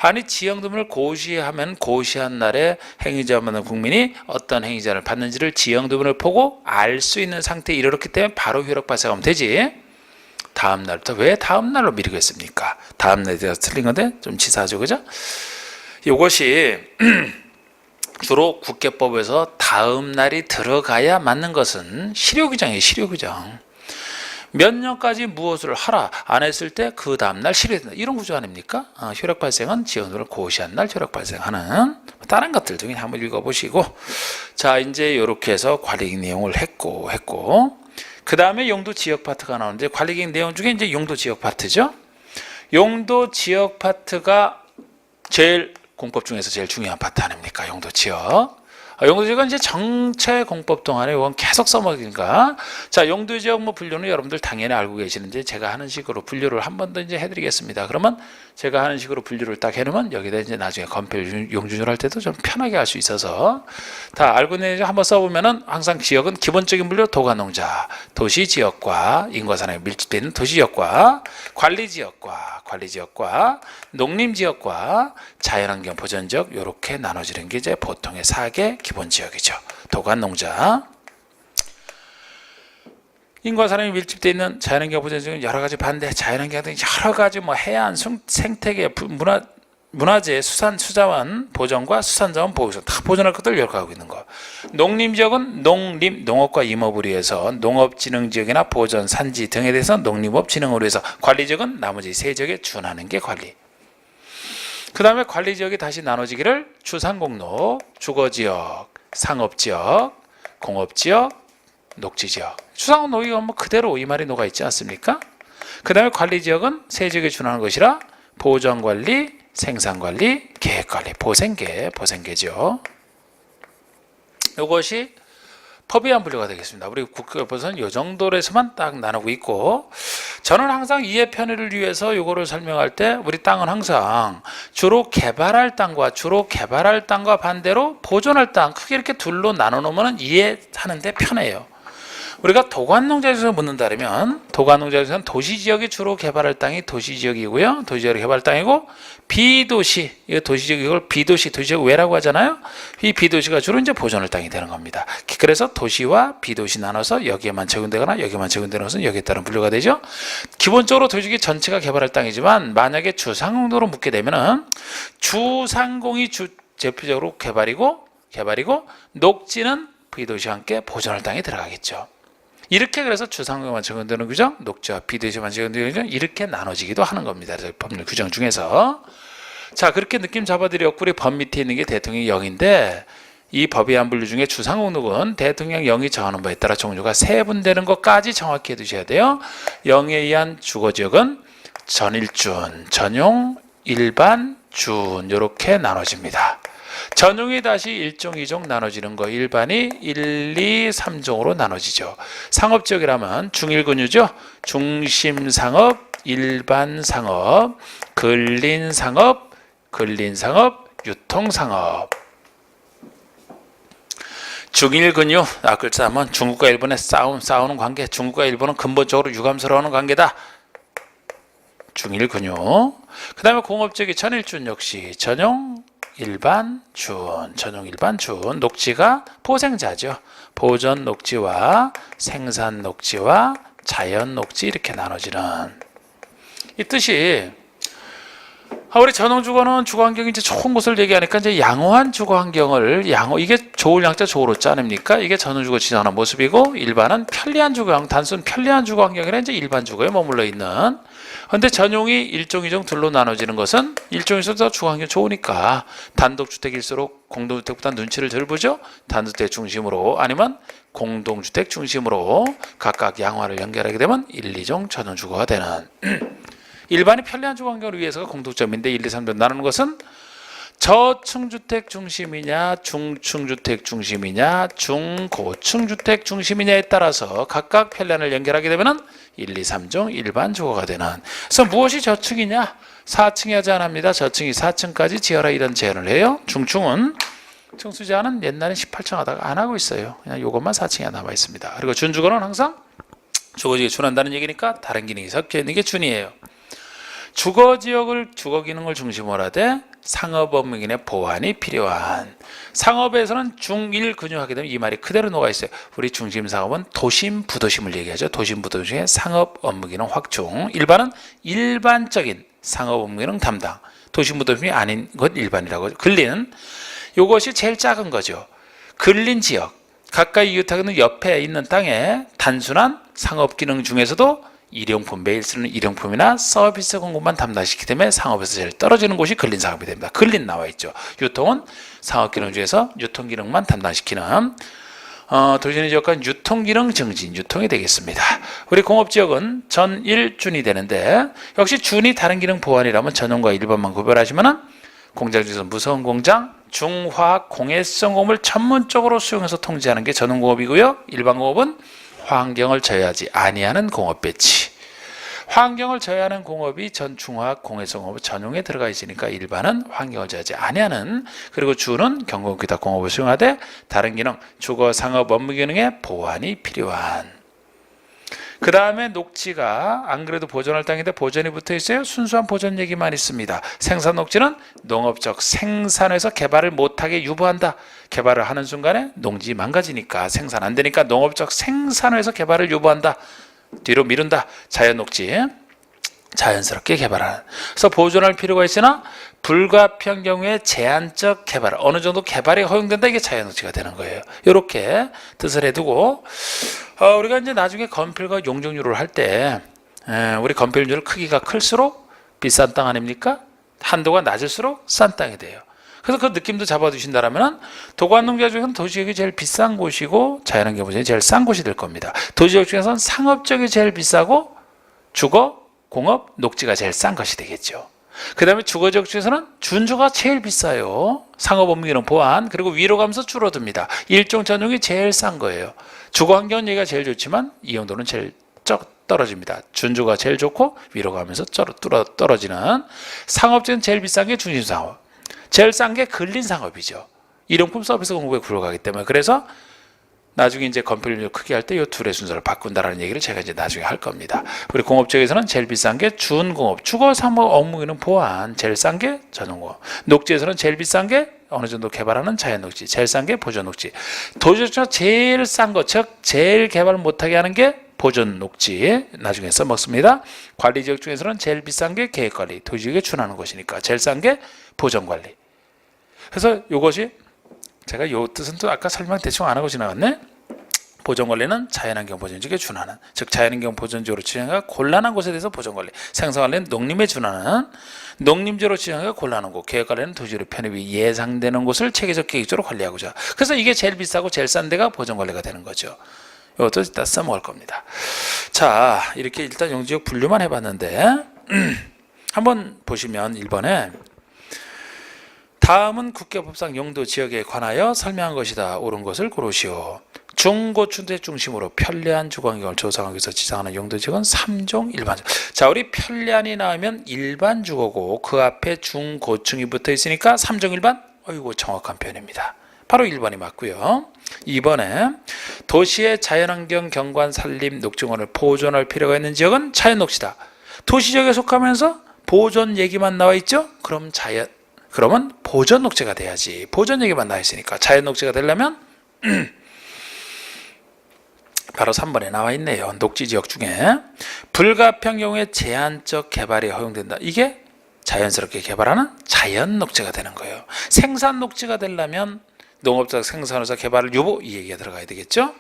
아니 지형등본을 고시하면 고시한 날에 행위자 받는 국민이 어떤 행위자를 받는지를 지형등본을 보고 알 수 있는 상태에 이르렀기 때문에 바로 효력 발생하면 되지. 다음 날부터 왜 다음 날로 미루고 했습니까? 다음 날에 대해서 틀린 건데 좀 치사하죠, 그죠? 이것이 주로 국계법에서 다음 날이 들어가야 맞는 것은 실효규정이에요. 실효규정. 몇 년까지 무엇을 하라 안 했을 때 그 다음 날 실효된다. 이런 구조 아닙니까? 효력 발생은 지형등본을 고시한 날 효력 발생하는 다른 것들 중에 한번 읽어보시고 자 이제 이렇게 해서 관리계획 내용을 했고 그 다음에 용도 지역 파트가 나오는데 관리계획 내용 중에 이제 용도 지역 파트죠. 용도 지역 파트가 제일 공법 중에서 제일 중요한 파트 아닙니까? 용도 지역. 용도 지역은 이제 정체 공법 동안에 이건 계속 써먹으니까. 자, 용도 지역 뭐 분류는 여러분들 당연히 알고 계시는데 제가 하는 식으로 분류를 한 번 더 이제 해드리겠습니다. 그러면 제가 하는 식으로 분류를 딱 해놓으면 여기다 이제 나중에 건폐 용준율 할 때도 좀 편하게 할 수 있어서 다 알고 있는 한번 써보면은 항상 지역은 기본적인 분류 도가농자, 도시지역과 인과산업에 밀집되어 있는 도시지역과 관리지역과 농림지역과 자연환경 보전지역 이렇게 나눠지는 게 이제 보통의 4개 기본지역이죠. 도가농자, 인과산업이 밀집되어 있는 자연환경 보전지역은 여러 가지 반대, 자연환경 등 여러 가지 뭐 해안, 생태계, 문화재, 수산, 수자원 보전과 수산자원 보호선 다 보존할 것들 열거하고 있는 거. 농림지역은 농업과 임업을 위해서 농업진흥지역이나 보전, 산지 등에 대해서 농림업진흥을 위해서 관리지역은 나머지 세 지역에 준하는 게 관리. 그 다음에 관리지역이 다시 나눠지기를 주상공록, 주거지역, 상업지역, 공업지역, 녹지지역. 주상공록이 뭐 그대로 이 말이 녹아있지 않습니까? 그 다음에 관리지역은 세 지역에 준하는 것이라 보전관리, 생산관리, 계획관리, 보생계죠. 이것이 법의안 분류가 되겠습니다. 우리 국가법에서는 이 정도에서만 딱 나누고 있고 저는 항상 이해 편의를 위해서 이거를 설명할 때 우리 땅은 항상 주로 개발할 땅과 반대로 보존할 땅 크게 이렇게 둘로 나눠 놓으면 이해하는데 편해요. 우리가 도관농자에서 묻는다면 도관농자에서는 도시지역이 주로 개발할 땅이 도시지역이고요. 도시지역이 개발할 땅이고 비도시, 이거 도시지역 이걸 비도시, 도시지역 외라고 하잖아요. 이 비도시가 주로 이제 보존할 땅이 되는 겁니다. 그래서 도시와 비도시 나눠서 여기에만 적용되거나 여기에만 적용되는 것은 여기에 따른 분류가 되죠. 기본적으로 도시지 전체가 개발할 땅이지만 만약에 주상공도로 묻게 되면은 주상공이 대표적으로 개발이고 녹지는 비도시와 함께 보존할 땅이 들어가겠죠. 이렇게 그래서 주상국에만 적용되는 규정, 녹지와 비도시에만 적용되는 규정 이렇게 나눠지기도 하는 겁니다. 법률 규정 중에서. 자, 그렇게 느낌 잡아드렸고 우리 법 밑에 있는 게 대통령이 0인데 이 법의안 분류 중에 주상국은 대통령 0이 정하는 바에 따라 종류가 세분되는 것까지 정확히 해두셔야 돼요. 0에 의한 주거지역은 전일준, 전용, 일반, 준 이렇게 나눠집니다. 전용이 다시 1종, 2종 나눠지는 거 일반이 1, 2, 3종으로 나눠지죠. 상업지역이라면 중일근유죠. 중심상업, 일반상업, 근린상업, 근린상업, 유통상업. 중일근유, 글자 하면 중국과 일본의 싸우는 관계, 중국과 일본은 근본적으로 유감스러워하는 관계다. 중일근유. 그 다음에 공업지역이 전일준 역시 전용, 일반, 준, 전용, 일반, 준. 녹지가 포생자죠. 보전 녹지와 생산 녹지와 자연 녹지 이렇게 나눠지는 이 뜻이 우리 전홍주거는 주거환경이 이제 좋은 곳을 얘기하니까 이제 양호한 주거환경을 이게 좋을 양자 좋으로자 아닙니까? 이게 전홍주거 지정하는 모습이고 일반은 편리한 주거환경, 단순 편리한 주거환경이라 이제 일반 주거에 머물러 있는. 근데 전용이 1종, 2종 둘로 나눠지는 것은 1종에서 주거환경이 좋으니까 단독주택일수록 공동주택보다 눈치를 덜 보죠. 단독주택 중심으로 아니면 공동주택 중심으로 각각 양화를 연결하게 되면 1, 2종 전용주거가 되는. 일반이 편리한 주거환경을 위해서가 공통점인데 1, 2, 3종 나누는 것은 저층주택 중심이냐 중층주택 중심이냐 중고층주택 중심이냐에 따라서 각각 편리한을 연결하게 되면 1, 2, 3종 일반 주거가 되는. 그래서 무엇이 저층이냐 4층이 하지 않습니다. 저층이 4층까지 지어라 이런 제안을 해요. 중층은 층수 제한은 옛날에 18층 하다가 안 하고 있어요. 그냥 이것만 4층에 남아 있습니다. 그리고 준주거는 항상 주거지에 준한다는 얘기니까 다른 기능이 섞여 있는 게 준이에요. 주거지역을 주거기능을 중심으로 하되 상업업무기능의 보완이 필요한. 상업에서는 중1 근유하게 되면 이 말이 그대로 녹아있어요. 우리 중심상업은 도심, 부도심을 얘기하죠. 도심, 부도심의 상업업무기능 확충. 일반은 일반적인 상업업무기능 담당. 도심, 부도심이 아닌 것 일반이라고. 근린, 이것이 제일 작은 거죠. 근린 지역, 가까이 이웃하는 옆에 있는 땅에 단순한 상업기능 중에서도 일용품, 매일 쓰는 일용품이나 서비스 공급만 담당시키기 때문에 상업에서 제일 떨어지는 곳이 근린상업이 됩니다. 근린 나와 있죠. 유통은 상업기능 중에서 유통기능만 담당시키는 도시의 지역과 유통기능 증진, 유통이 되겠습니다. 우리 공업지역은 전일준이 되는데 역시 준이 다른 기능 보완이라면 전용과 일반만 구별하시면 공장 중에서 무서운 공장, 중화학, 공해성 공업을 전문적으로 수용해서 통제하는 게 전용공업이고요. 일반공업은 환경을 저해하지 아니하는 공업 배치. 환경을 저해하는 공업이 중화학 공해성 공업 전용에 들어가 있으니까 일반은 환경을 저해하지 아니하는. 그리고 주는 경공기타 공업을 수용하되 다른 기능, 주거 상업 업무 기능에 보완이 필요한. 그 다음에 녹지가 안 그래도 보존할 땅인데 보존이 붙어 있어요. 순수한 보존 얘기만 있습니다. 생산 녹지는 농업적 생산에서 개발을 못하게 유보한다. 개발을 하는 순간에 농지 망가지니까 생산 안 되니까 농업적 생산에서 개발을 유보한다. 뒤로 미룬다. 자연 녹지 자연스럽게 개발하는. 그래서 보존할 필요가 있으나 불가피한 경우에 제한적 개발, 어느 정도 개발이 허용된다. 이게 자연 녹지가 되는 거예요. 이렇게 뜻을 해두고 우리가 이제 나중에 건필과 용적률을 할 때 우리 건필률 크기가 클수록 비싼 땅 아닙니까? 한도가 낮을수록 싼 땅이 돼요. 그래서 그 느낌도 잡아두신다면 도관농자 중에서는 도시지역이 제일 비싼 곳이고 자연환경 보전이 제일 싼 곳이 될 겁니다. 도시지역 중에서는 상업지역이 제일 비싸고 주거, 공업, 녹지가 제일 싼 것이 되겠죠. 그 다음에 주거지역 중에서는 준주가 제일 비싸요. 상업업무기능 보완. 그리고 위로 가면서 줄어듭니다. 일종 전용이 제일 싼 거예요. 주거환경은 얘기가 제일 좋지만 이용도는 제일 떨어집니다. 준주가 제일 좋고 위로 가면서 떨어지는. 상업지는 제일 비싼 게 중심상업, 제일 싼 게 근린상업이죠. 일용품 서비스 공급에 굴러가기 때문에. 그래서 나중에 이제 건폐율 크게 할 때 이 둘의 순서를 바꾼다라는 얘기를 제가 이제 나중에 할 겁니다. 우리 공업지역에서는 제일 비싼 게 준공업, 주거 상업 업무기능 보완, 제일 싼 게 전용공업. 녹지에서는 제일 비싼 게 어느 정도 개발하는 자연 녹지, 제일 싼 게 보존 녹지. 도시에서 제일 싼 것, 즉 제일 개발 못하게 하는 게 보존 녹지. 나중에 써먹습니다. 관리지역 중에서는 제일 비싼 게 계획관리, 도시지역에 준하는 것이니까 제일 싼 게 보존관리. 그래서 이것이 제가 요 뜻은 또 아까 설명 대충 안 하고 지나갔네. 보존관리는 자연환경 보존지역에 준하는, 즉 자연환경 보존지역으로 지정하여 곤란한 곳에 대해서 보존관리, 생산관리는 농림에 준하는, 농림지역으로 지정하여 곤란한 곳, 계획관리는 도시로 편입이 예상되는 곳을 체계적 계획적으로 관리하고자. 그래서 이게 제일 비싸고 제일 싼 데가 보존관리가 되는 거죠. 이것도 이따 써먹을 겁니다. 자, 이렇게 일단 용지역 분류만 해봤는데 한번 보시면 1번에 다음은 국계법상 용도 지역에 관하여 설명한 것이다. 옳은 것을 고르시오. 중고추대 중심으로 편리한 주거환경을 조성하기 위해서 지정하는 용도지역은 3종 일반적. 자, 우리 편리한이 나오면 일반 주거고 그 앞에 중고층이 붙어 있으니까 3종 일반? 어이구, 정확한 표현입니다. 바로 1번이 맞고요. 2번에 도시의 자연환경, 경관, 산림, 녹지공원을 보존할 필요가 있는 지역은 자연녹지다. 도시지역에 속하면서 보존 얘기만 나와 있죠? 그러면 보존 녹지가 돼야지. 보존 얘기만 나와 있으니까 자연 녹지가 되려면 바로 3번에 나와 있네요. 녹지 지역 중에 불가피한 경우에 제한적 개발이 허용된다. 이게 자연스럽게 개발하는 자연 녹지가 되는 거예요. 생산 녹지가 되려면 농업적 생산으로서 개발을 유보, 이 얘기가 들어가야 되겠죠.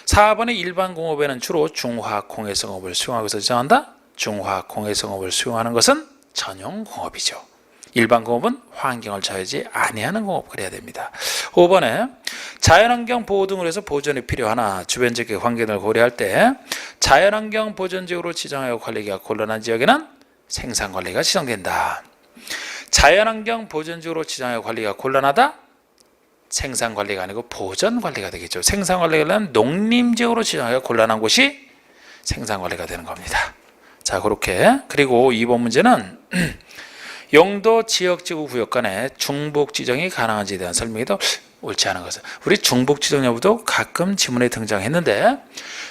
4번의 일반 공업에는 주로 중화 공해성업을 수용하고 있어 지정한다. 중화 공해성업을 수용하는 것은 전용 공업이죠. 일반 공업은 환경을 자유지 아니하는 공업, 그래야 됩니다. 5번에 자연환경 보호 등으로 해서 보존이 필요하나 주변 지역의 환경을 고려할 때 자연환경 보존지역으로 지정하여 관리가 곤란한 지역에는 생산관리가 지정된다. 자연환경 보존지역으로 지정하여 관리가 곤란하다? 생산관리가 아니고 보존관리가 되겠죠. 생산관리가 하려면 농림지역으로 지정하여 곤란한 곳이 생산관리가 되는 겁니다. 자, 그렇게. 그리고 2번 문제는 용도, 지역, 지구, 구역 간의 중복 지정이 가능한지에 대한 설명에도 옳지 않은 것은, 우리 중복 지정 여부도 가끔 지문에 등장했는데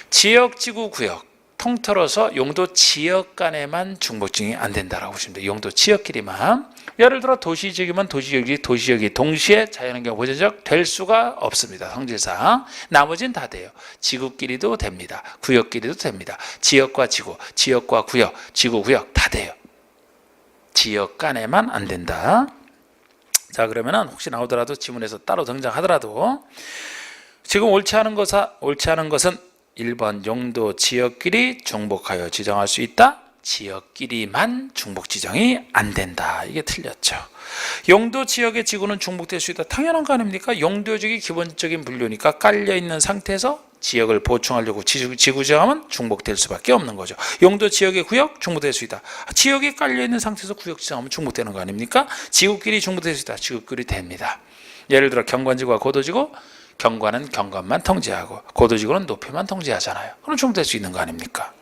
지역, 지구, 구역 통틀어서 용도 지역 간에만 중복 지정이 안 된다라고 보시면 돼요. 용도 지역끼리만. 예를 들어 도시지역이면 도시지역이 동시에 자연환경 보존지역 될 수가 없습니다. 성질상. 나머지는 다 돼요. 지구끼리도 됩니다. 구역끼리도 됩니다. 지역과 지구, 지역과 구역, 지구, 구역 다 돼요. 지역 간에만 안 된다. 자, 그러면은 혹시 나오더라도 지문에서 따로 등장하더라도 지금 옳지 않은 것은 1번 용도 지역끼리 중복하여 지정할 수 있다. 지역끼리만 중복 지정이 안 된다. 이게 틀렸죠. 용도 지역의 지구는 중복될 수 있다. 당연한 거 아닙니까? 용도 지역이 기본적인 분류니까 깔려 있는 상태에서 지역을 보충하려고 지구 지정하면 중복될 수밖에 없는 거죠. 용도 지역의 구역 중복될 수 있다. 지역이 깔려 있는 상태에서 구역 지정하면 중복되는 거 아닙니까? 지구끼리 중복될 수 있다. 지구끼리 됩니다. 예를 들어 경관지구와 고도지구, 경관은 경관만 통제하고 고도지구는 높이만 통제하잖아요. 그럼 중복될 수 있는 거 아닙니까?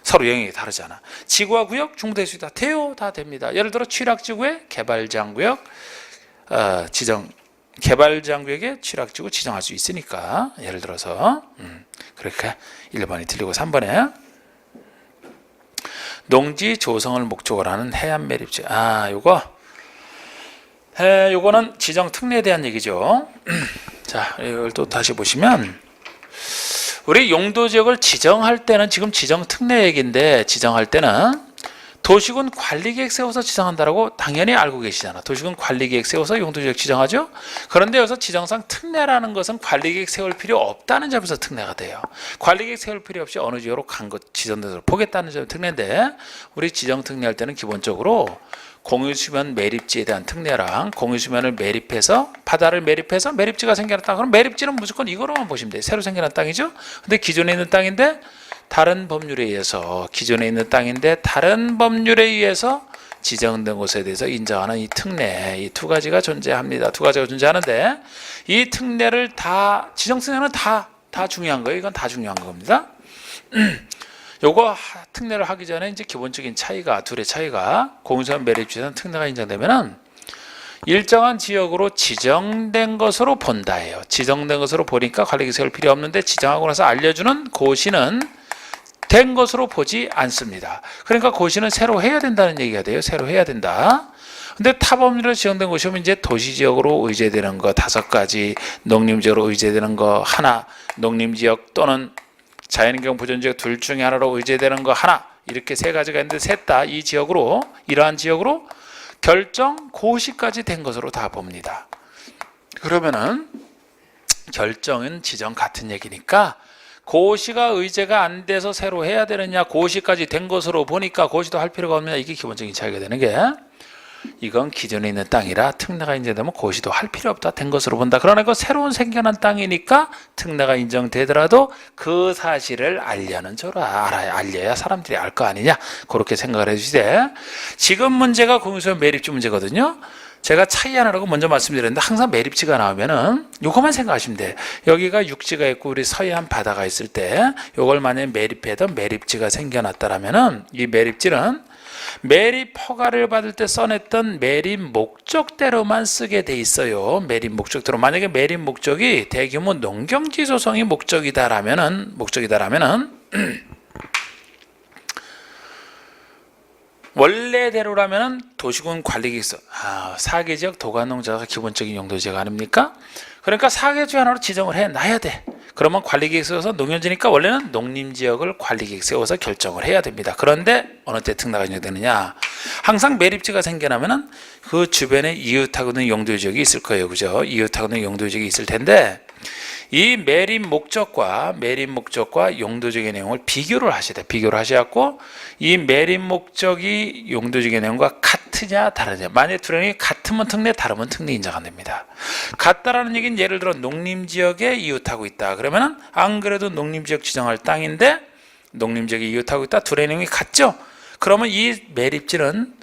서로 영역이 다르잖아. 지구와 구역 중복될 수 있다. 돼요. 다 됩니다. 예를 들어 취락지구에 개발장구역 개발장구역에 취락지구 지정할 수 있으니까. 예를 들어서 그렇게 1번이 틀리고 3번에 농지 조성을 목적으로 하는 해안 매립지. 요거는 지정 특례에 대한 얘기죠. 자, 이걸 또 다시 보시면 우리 용도 지역을 지정할 때는 지금 지정 특례 얘기인데, 지정할 때는 도시군 관리계획 세워서 지정한다라고 당연히 알고 계시잖아. 도시군 관리계획 세워서 용도지역 지정하죠. 그런데 여기서 지정상 특례라는 것은 관리계획 세울 필요 없다는 점에서 특례가 돼요. 관리계획 세울 필요 없이 어느 지역으로 간 것 지정대로 보겠다는 점이 특례인데, 우리 지정 특례할 때는 기본적으로 공유수면 매립지에 대한 특례랑 공유수면을 매립해서 바다를 매립해서 매립지가 생겨났다. 그럼 매립지는 무조건 이거로만 보시면 돼요. 새로 생겨난 땅이죠. 근데 기존에 있는 땅인데 다른 법률에 의해서 지정된 곳에 대해서 인정하는 이 특례, 이 두 가지가 존재합니다. 두 가지가 존재하는데 이 특례를 다 지정 특례는 다 중요한 거예요. 이건 다 중요한 겁니다. 요거 특례를 하기 전에 이제 기본적인 차이가, 둘의 차이가, 공유수면 매립지에는 특례가 인정되면은 일정한 지역으로 지정된 것으로 본다예요. 지정된 것으로 보니까 관리계획 세울 필요 없는데 지정하고 나서 알려주는 고시는 된 것으로 보지 않습니다. 그러니까 고시는 새로 해야 된다는 얘기가 돼요. 새로 해야 된다. 근데 타법률로 지정된 곳이 오면 이제 도시지역으로 의제되는 거 5가지, 농림지역으로 의제되는 거 하나, 농림지역 또는 자연환경 보존지역 둘 중에 하나로 의제되는 거 하나, 이렇게 3가지가 있는데 셋 다 이 지역으로, 이러한 지역으로 결정 고시까지 된 것으로 다 봅니다. 그러면은 결정은 지정 같은 얘기니까 고시가 의제가 안 돼서 새로 해야 되느냐, 고시까지 된 것으로 보니까 고시도 할 필요가 없느냐, 이게 기본적인 차이가 되는 게, 이건 기존에 있는 땅이라 특례가 인정되면 고시도 할 필요 없다, 된 것으로 본다. 그러나 이거 새로운 생겨난 땅이니까 특례가 인정되더라도 그 사실을 알려야 사람들이 알 거 아니냐, 그렇게 생각을 해주시되, 지금 문제가 공유소유 매립지 문제거든요. 제가 차이 하나라고 먼저 말씀드렸는데, 항상 매립지가 나오면은 요것만 생각하시면 돼. 여기가 육지가 있고 우리 서해안 바다가 있을 때 요걸 만약에 매립해던 매립지가 생겨났다라면은, 이 매립지는 매립 허가를 받을 때 써냈던 매립 목적대로만 쓰게 돼 있어요. 매립 목적대로. 만약에 매립 목적이 대규모 농경지 조성이 목적이다라면은 원래대로라면 도시군 관리계획서, 사계지역 도관농자가 기본적인 용도지역 아닙니까? 그러니까 사계지역 하나로 지정을 해놔야 돼. 그러면 관리계획서에서 농용지니까 원래는 농림지역을 관리계획 세워서 결정을 해야 됩니다. 그런데 어느 때 특례가 인정되느냐? 항상 매립지가 생겨나면은 그 주변에 이웃하고 있는 용도지역이 있을 거예요, 그죠? 이웃하고 있는 용도지역이 있을 텐데, 이 매립 목적과 용도지역의 내용을 비교를 하셔야 돼. 비교를 하셔갖고 이 매립 목적이 용도지역의 내용과 같으냐 다르냐. 만약에 두 내용이 같으면 특례, 다르면 특례 인정 안 됩니다. 같다라는 얘기는 예를 들어 농림지역에 이웃하고 있다. 그러면은 안 그래도 농림지역 지정할 땅인데 농림지역에 이웃하고 있다. 두 내용이 같죠? 그러면 이 매립지는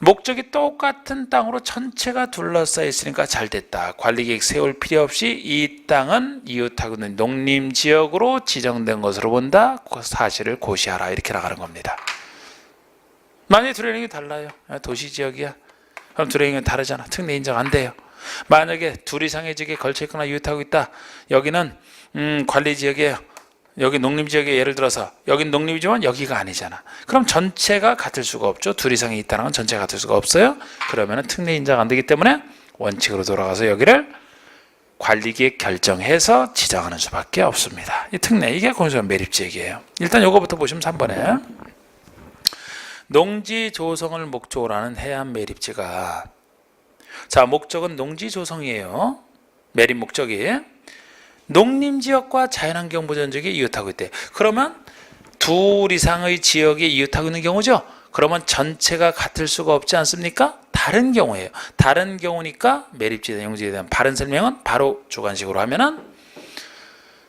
목적이 똑같은 땅으로 전체가 둘러싸여 있으니까 잘 됐다. 관리계획 세울 필요 없이 이 땅은 이웃하고 있는 농림지역으로 지정된 것으로 본다. 그 사실을 고시하라. 이렇게 나가는 겁니다. 만약에 두 내용이 달라요. 도시지역이야. 그럼 두 내용은 다르잖아. 특례 인정 안 돼요. 만약에 둘 이상의 지역에 걸쳐 있거나 이웃하고 있다. 여기는 관리지역이에요. 여기 농림지역에 예를 들어서 여긴 농림이지만 여기가 아니잖아. 그럼 전체가 같을 수가 없죠. 둘 이상이 있다는 건 전체가 같을 수가 없어요. 그러면 특례 인정 안 되기 때문에 원칙으로 돌아가서 여기를 관리계획 결정해서 지정하는 수밖에 없습니다. 이 특례, 이게 공유소유 매립지 얘기예요. 일단 요거부터 보시면 3번에 농지 조성을 목적으로 하는 해안 매립지가, 자, 목적은 농지 조성이에요. 매립 목적이 농림지역과 자연환경 보전지역에 이웃하고 있대. 그러면 둘 이상의 지역에 이웃하고 있는 경우죠. 그러면 전체가 같을 수가 없지 않습니까? 다른 경우예요. 다른 경우니까 매립지에 대한 용지에 대한 바른 설명은 바로 주관식으로 하면은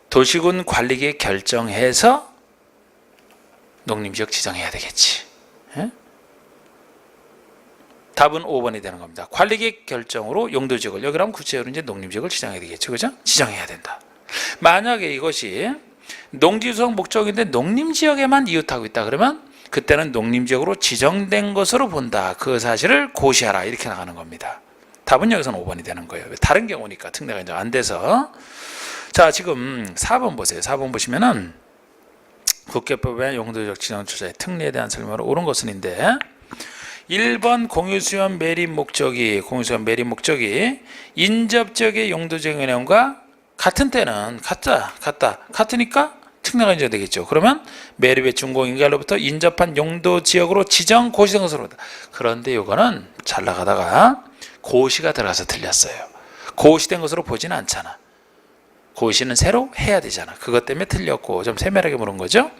도시군 관리계획 결정해서 농림지역 지정해야 되겠지. 예? 답은 5번이 되는 겁니다. 관리계획 결정으로 용도지역을, 여기라면 구체적으로 이제 농림지역을 지정해야 되겠죠. 그죠? 지정해야 된다. 만약에 이것이 농지조성 목적인데 농림지역에만 이웃하고 있다 그러면 그때는 농림지역으로 지정된 것으로 본다. 그 사실을 고시하라. 이렇게 나가는 겁니다. 답은 여기서는 5번이 되는 거예요. 다른 경우니까 특례가 인정 안 돼서. 자, 지금 4번 보세요. 4번 보시면은 국계법의 용도지역 지정 조사의 특례에 대한 설명으로 옳은 것은인데, 1번 공유수연 매립 목적이 인접지역의 용도지역의 내용과 같은 때는 같으니까 특례가 인정되겠죠. 그러면 매립의 준공인가로부터 인접한 용도지역으로 지정 고시된 것으로 본다. 그런데 이거는 잘 나가다가 고시가 들어가서 틀렸어요. 고시된 것으로 보지는 않잖아. 고시는 새로 해야 되잖아. 그것 때문에 틀렸고 좀 세밀하게 물은 거죠.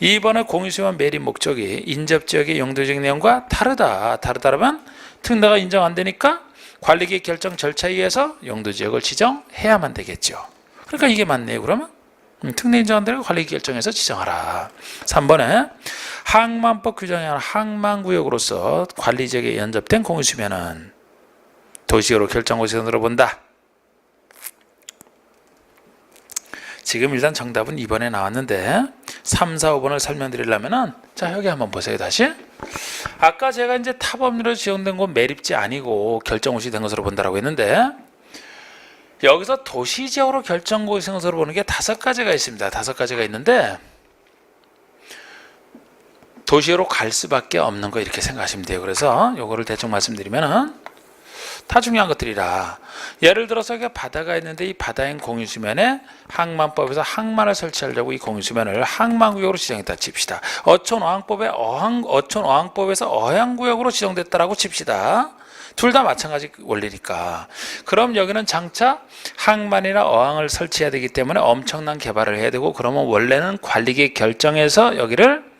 2번의 공유수연 매립 목적이 인접지역의 용도적 내용과 다르다면 특례가 인정 안 되니까 관리계획 결정 절차에 의해서 용도지역을 지정해야만 되겠죠. 그러니까 이게 맞네요. 그러면 특례 인정 안 되고 관리계획 결정해서 지정하라. 3번에 항만법 규정에 의한 항만구역으로서 관리지역에 연접된 공유수면은 도시적으로 결정고시선으로 본다. 지금 일단 정답은 2번에 나왔는데 3, 4, 5번을 설명드리려면은, 자, 여기 한번 보세요. 다시. 아까 제가 이제 타법률로 지정된 건 매립지 아니고 결정고시 된 것으로 본다라고 했는데, 여기서 도시지역으로 결정고시 된 것으로 보는 게 5가지가 있습니다. 5가지가 있는데 도시로 갈 수밖에 없는 거 이렇게 생각하시면 돼요. 그래서 요거를 대충 말씀드리면은 다 중요한 것들이라. 예를 들어서 바다가 있는데 이 바다인 공유수면에 항만법에서 항만을 설치하려고 이 공유수면을 항만구역으로 지정했다 칩시다. 어촌어항법에서 어항구역으로 지정됐다라고 칩시다. 둘 다 마찬가지 원리니까. 그럼 여기는 장차 항만이나 어항을 설치해야 되기 때문에 엄청난 개발을 해야 되고, 그러면 원래는 관리계 결정해서 여기를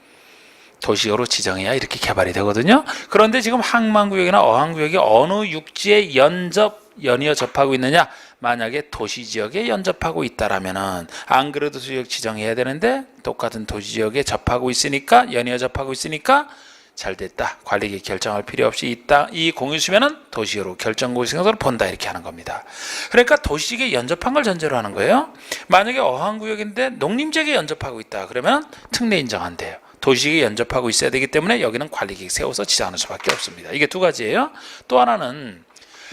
도시구역으로 지정해야 이렇게 개발이 되거든요. 그런데 지금 항만구역이나 어항구역이 어느 육지에 연이어 접하고 있느냐? 만약에 도시지역에 연접하고 있다라면은 안 그래도 도시지역 지정해야 되는데 똑같은 도시지역에 접하고 있으니까, 연이어 접하고 있으니까 잘 됐다. 관리계 결정할 필요 없이 있다. 이 공유수면은 도시구역으로 결정구역 생각으로 본다. 이렇게 하는 겁니다. 그러니까 도시지역에 연접한 걸 전제로 하는 거예요. 만약에 어항구역인데 농림지역에 연접하고 있다. 그러면 특례 인정 안 돼요. 도시에 연접하고 있어야 되기 때문에 여기는 관리계획 세워서 지정하는 수밖에 없습니다. 이게 두 가지예요. 또 하나는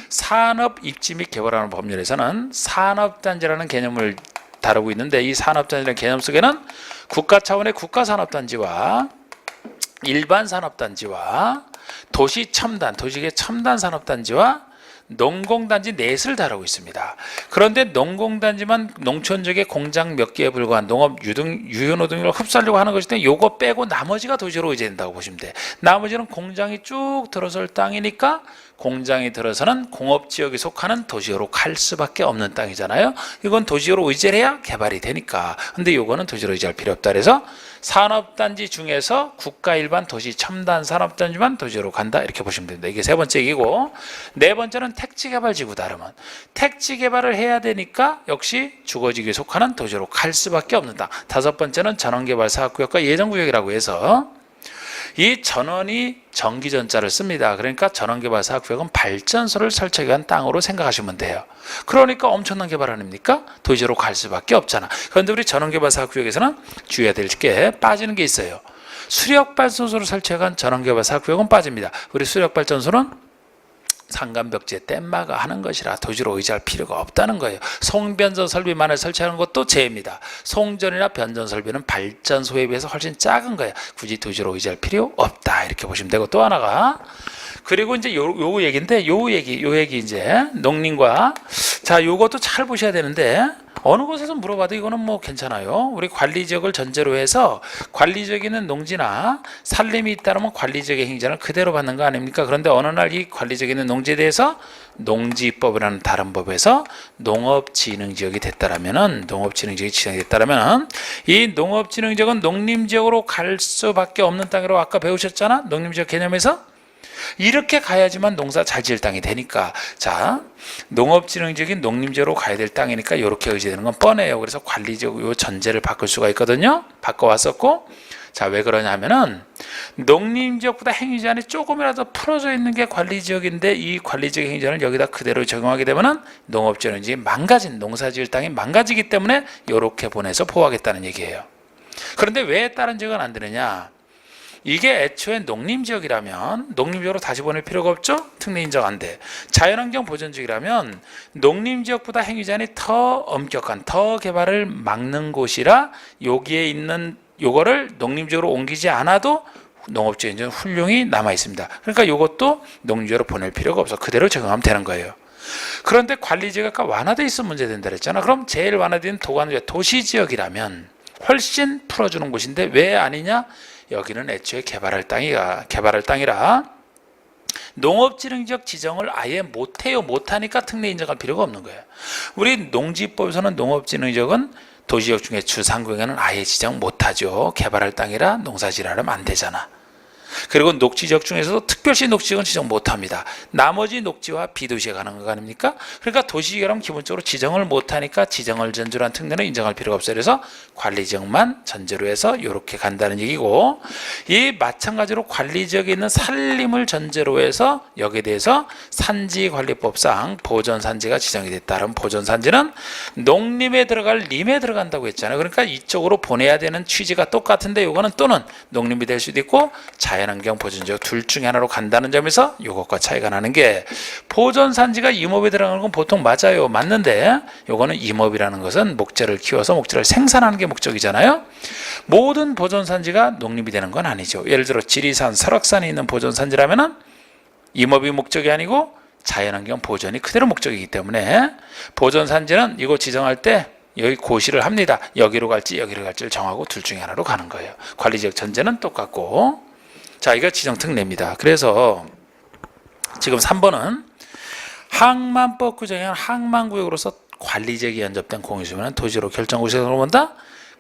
산업 입지 및 개발하는 법률에서는 산업단지라는 개념을 다루고 있는데, 이 산업단지라는 개념 속에는 국가 차원의 국가산업단지와 일반 산업단지와 도시첨단, 도시계 첨단 산업단지와 농공단지 넷을 다루고 있습니다. 그런데 농공단지만 농촌 지역의 공장 몇 개에 불과한 농업 유효노동력을 흡수하려고 하는 것이 때문에 요거 빼고 나머지가 도시로 의제된다고 보시면 돼. 나머지는 공장이 쭉 들어설 땅이니까 공장이 들어서는 공업지역에 속하는 도시로 갈 수밖에 없는 땅이잖아요. 이건 도시로 의제를 해야 개발이 되니까. 근데 요거는 도시로 의제할 필요 없다. 그래서 산업단지 중에서 국가 일반 도시 첨단 산업단지만 도시로 간다. 이렇게 보시면 됩니다. 이게 세 번째 얘기고, 네 번째는 택지개발지구다. 그러면 택지개발을 해야 되니까 역시 주거지구에 속하는 도시로 갈 수밖에 없는 땅. 다섯 번째는 전원개발 사업구역과 예정구역이라고 해서 이 전원이 전기전자를 씁니다. 그러니까 전원개발 사업구역은 발전소를 설치하기 위한 땅으로 생각하시면 돼요. 그러니까 엄청난 개발 아닙니까? 도시로 갈 수밖에 없잖아. 그런데 우리 전원개발 사업구역에서는 주의해야 될 게 빠지는 게 있어요. 수력발전소를 설치한 전원개발 사업구역은 빠집니다. 우리 수력발전소는 산간벽지에 댐마가 하는 것이라 도시로 의지할 필요가 없다는 거예요. 송변전 설비만을 설치하는 것도 제입니다. 송전이나 변전 설비는 발전소에 비해서 훨씬 작은 거예요. 굳이 도시로 의지할 필요 없다. 이렇게 보시면 되고, 또 하나가, 그리고 이제 요 얘기인데, 요 얘기 이제 농림과, 자, 요것도 잘 보셔야 되는데, 어느 곳에서 물어봐도 이거는 뭐 괜찮아요. 우리 관리지역을 전제로 해서 관리지역에 있는 농지나 산림이 있다면 관리지역의 행위자는 그대로 받는 거 아닙니까? 그런데 어느 날 이 관리지역에 있는 농지에 대해서 농지법이라는 다른 법에서 농업진흥지역이 됐다라면은, 농업진흥지역이 지정이 됐다라면은, 이 농업진흥지역은 농림지역으로 갈 수밖에 없는 땅이라고 아까 배우셨잖아. 농림지역 개념에서. 이렇게 가야지만 농사 잘 지을 땅이 되니까. 자, 농업진흥지역인 농림지역으로 가야 될 땅이니까 이렇게 의지되는 건 뻔해요. 그래서 관리지역 요 전제를 바꿀 수가 있거든요. 바꿔왔었고, 자, 왜 그러냐 하면은 농림지역보다 행위제한이 조금이라도 풀어져 있는 게 관리지역인데, 이 관리지역 행위제한을 여기다 그대로 적용하게 되면은 농업지역이 망가진, 농사지을 땅이 망가지기 때문에 이렇게 보내서 보호하겠다는 얘기예요. 그런데 왜 다른 지역은 안 되느냐? 이게 애초에 농림지역이라면 농림지역으로 다시 보낼 필요가 없죠? 특례 인정 안 돼. 자연환경 보전지역이라면 농림지역보다 행위제한이 더 엄격한, 더 개발을 막는 곳이라 여기에 있는 요거를 농림지역으로 옮기지 않아도 농업지역은 훌륭히 남아 있습니다. 그러니까 이것도 농림지역으로 보낼 필요가 없어. 그대로 적용하면 되는 거예요. 그런데 관리지역이 아까 완화돼 있으면 문제된다 그랬잖아. 그럼 제일 완화된 도시지역이라면 훨씬 풀어주는 곳인데 왜 아니냐? 여기는 애초에 개발할 땅이라 농업진흥지역 지정을 아예 못해요. 못하니까 특례 인정할 필요가 없는 거예요. 우리 농지법에서는 농업진흥지역은 도시지역 중에 주상구역에는 아예 지정 못하죠. 개발할 땅이라 농사지으려면 안 되잖아. 그리고 녹지지역 중에서도 특별시 녹지지역은 지정 못합니다. 나머지 녹지와 비도시에 가는 거 아닙니까? 그러니까 도시지역은 기본적으로 지정을 못하니까 지정을 전제로 한 특례는 인정할 필요가 없어요. 그래서 관리지역만 전제로 해서 이렇게 간다는 얘기고, 이 마찬가지로 관리지역에 있는 산림을 전제로 해서 여기에 대해서 산지관리법상 보존산지가 지정이 됐다면, 보존산지는 농림에 들어갈 림에 들어간다고 했잖아요. 그러니까 이쪽으로 보내야 되는 취지가 똑같은데 이거는 또는 농림이 될 수도 있고 자연환경 보존지역 둘 중에 하나로 간다는 점에서 이것과 차이가 나는 게, 보존산지가 임업에 들어가는 건 보통 맞아요. 맞는데 이거는 임업이라는 것은 목재를 키워서 목재를 생산하는 게 목적이잖아요. 모든 보존산지가 농림이 되는 건 아니죠. 예를 들어 지리산, 설악산에 있는 보존산지라면은 임업이 목적이 아니고 자연환경 보존이 그대로 목적이기 때문에 보존산지는 이거 지정할 때 여기 고시를 합니다. 여기로 갈지 여기로 갈지를 정하고 둘 중에 하나로 가는 거예요. 관리지역 전제는 똑같고. 자, 이거 지정특례입니다. 그래서 지금 3번은 항만법 규정에 의한 항만구역으로서 관리지역이 연접된 공유지면은 토지로 결정구역으로 본다.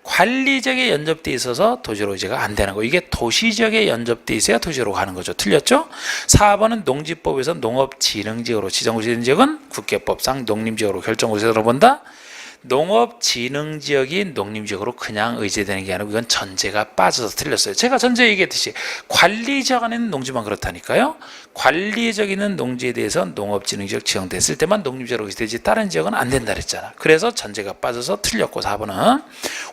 관리지역에 연접돼 있어서 도시로 이제가 안 되는 거. 이게 도시지역에 연접돼 있어야 도시로 가는 거죠. 틀렸죠? 4번은 농지법에서 농업진흥지역으로 지정구역된 지역은 국계법상 농림지역으로 결정구역으로 본다. 농업진흥지역이 농림지역으로 그냥 의제되는 게 아니고 이건 전제가 빠져서 틀렸어요. 제가 전제 얘기했듯이 관리지역 안에는 농지만 그렇다니까요. 관리지역 있는 농지에 대해서 농업진흥지역 지정됐을 때만 농림지역으로 의제되지 다른 지역은 안 된다 그랬잖아. 그래서 전제가 빠져서 틀렸고 4번은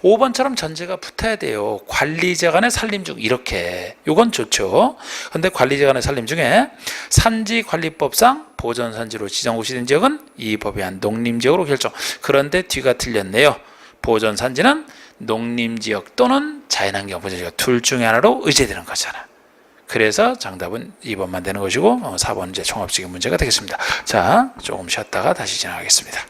5번처럼 전제가 붙어야 돼요. 관리지역 안에 산림 중 이렇게. 요건 좋죠. 근데 관리지역 안에 산림 중에 산지관리법상 보전산지로 지정구역된 지역은 이 법에 의한 농림지역으로 결정. 그런데 뒤가 틀렸네요. 보전산지는 농림지역 또는 자연환경 보전지역 둘 중에 하나로 의제되는 거잖아. 그래서 정답은 2번만 되는 것이고 4번은 이제 종합적인 문제가 되겠습니다. 자, 조금 쉬었다가 다시 진행하겠습니다.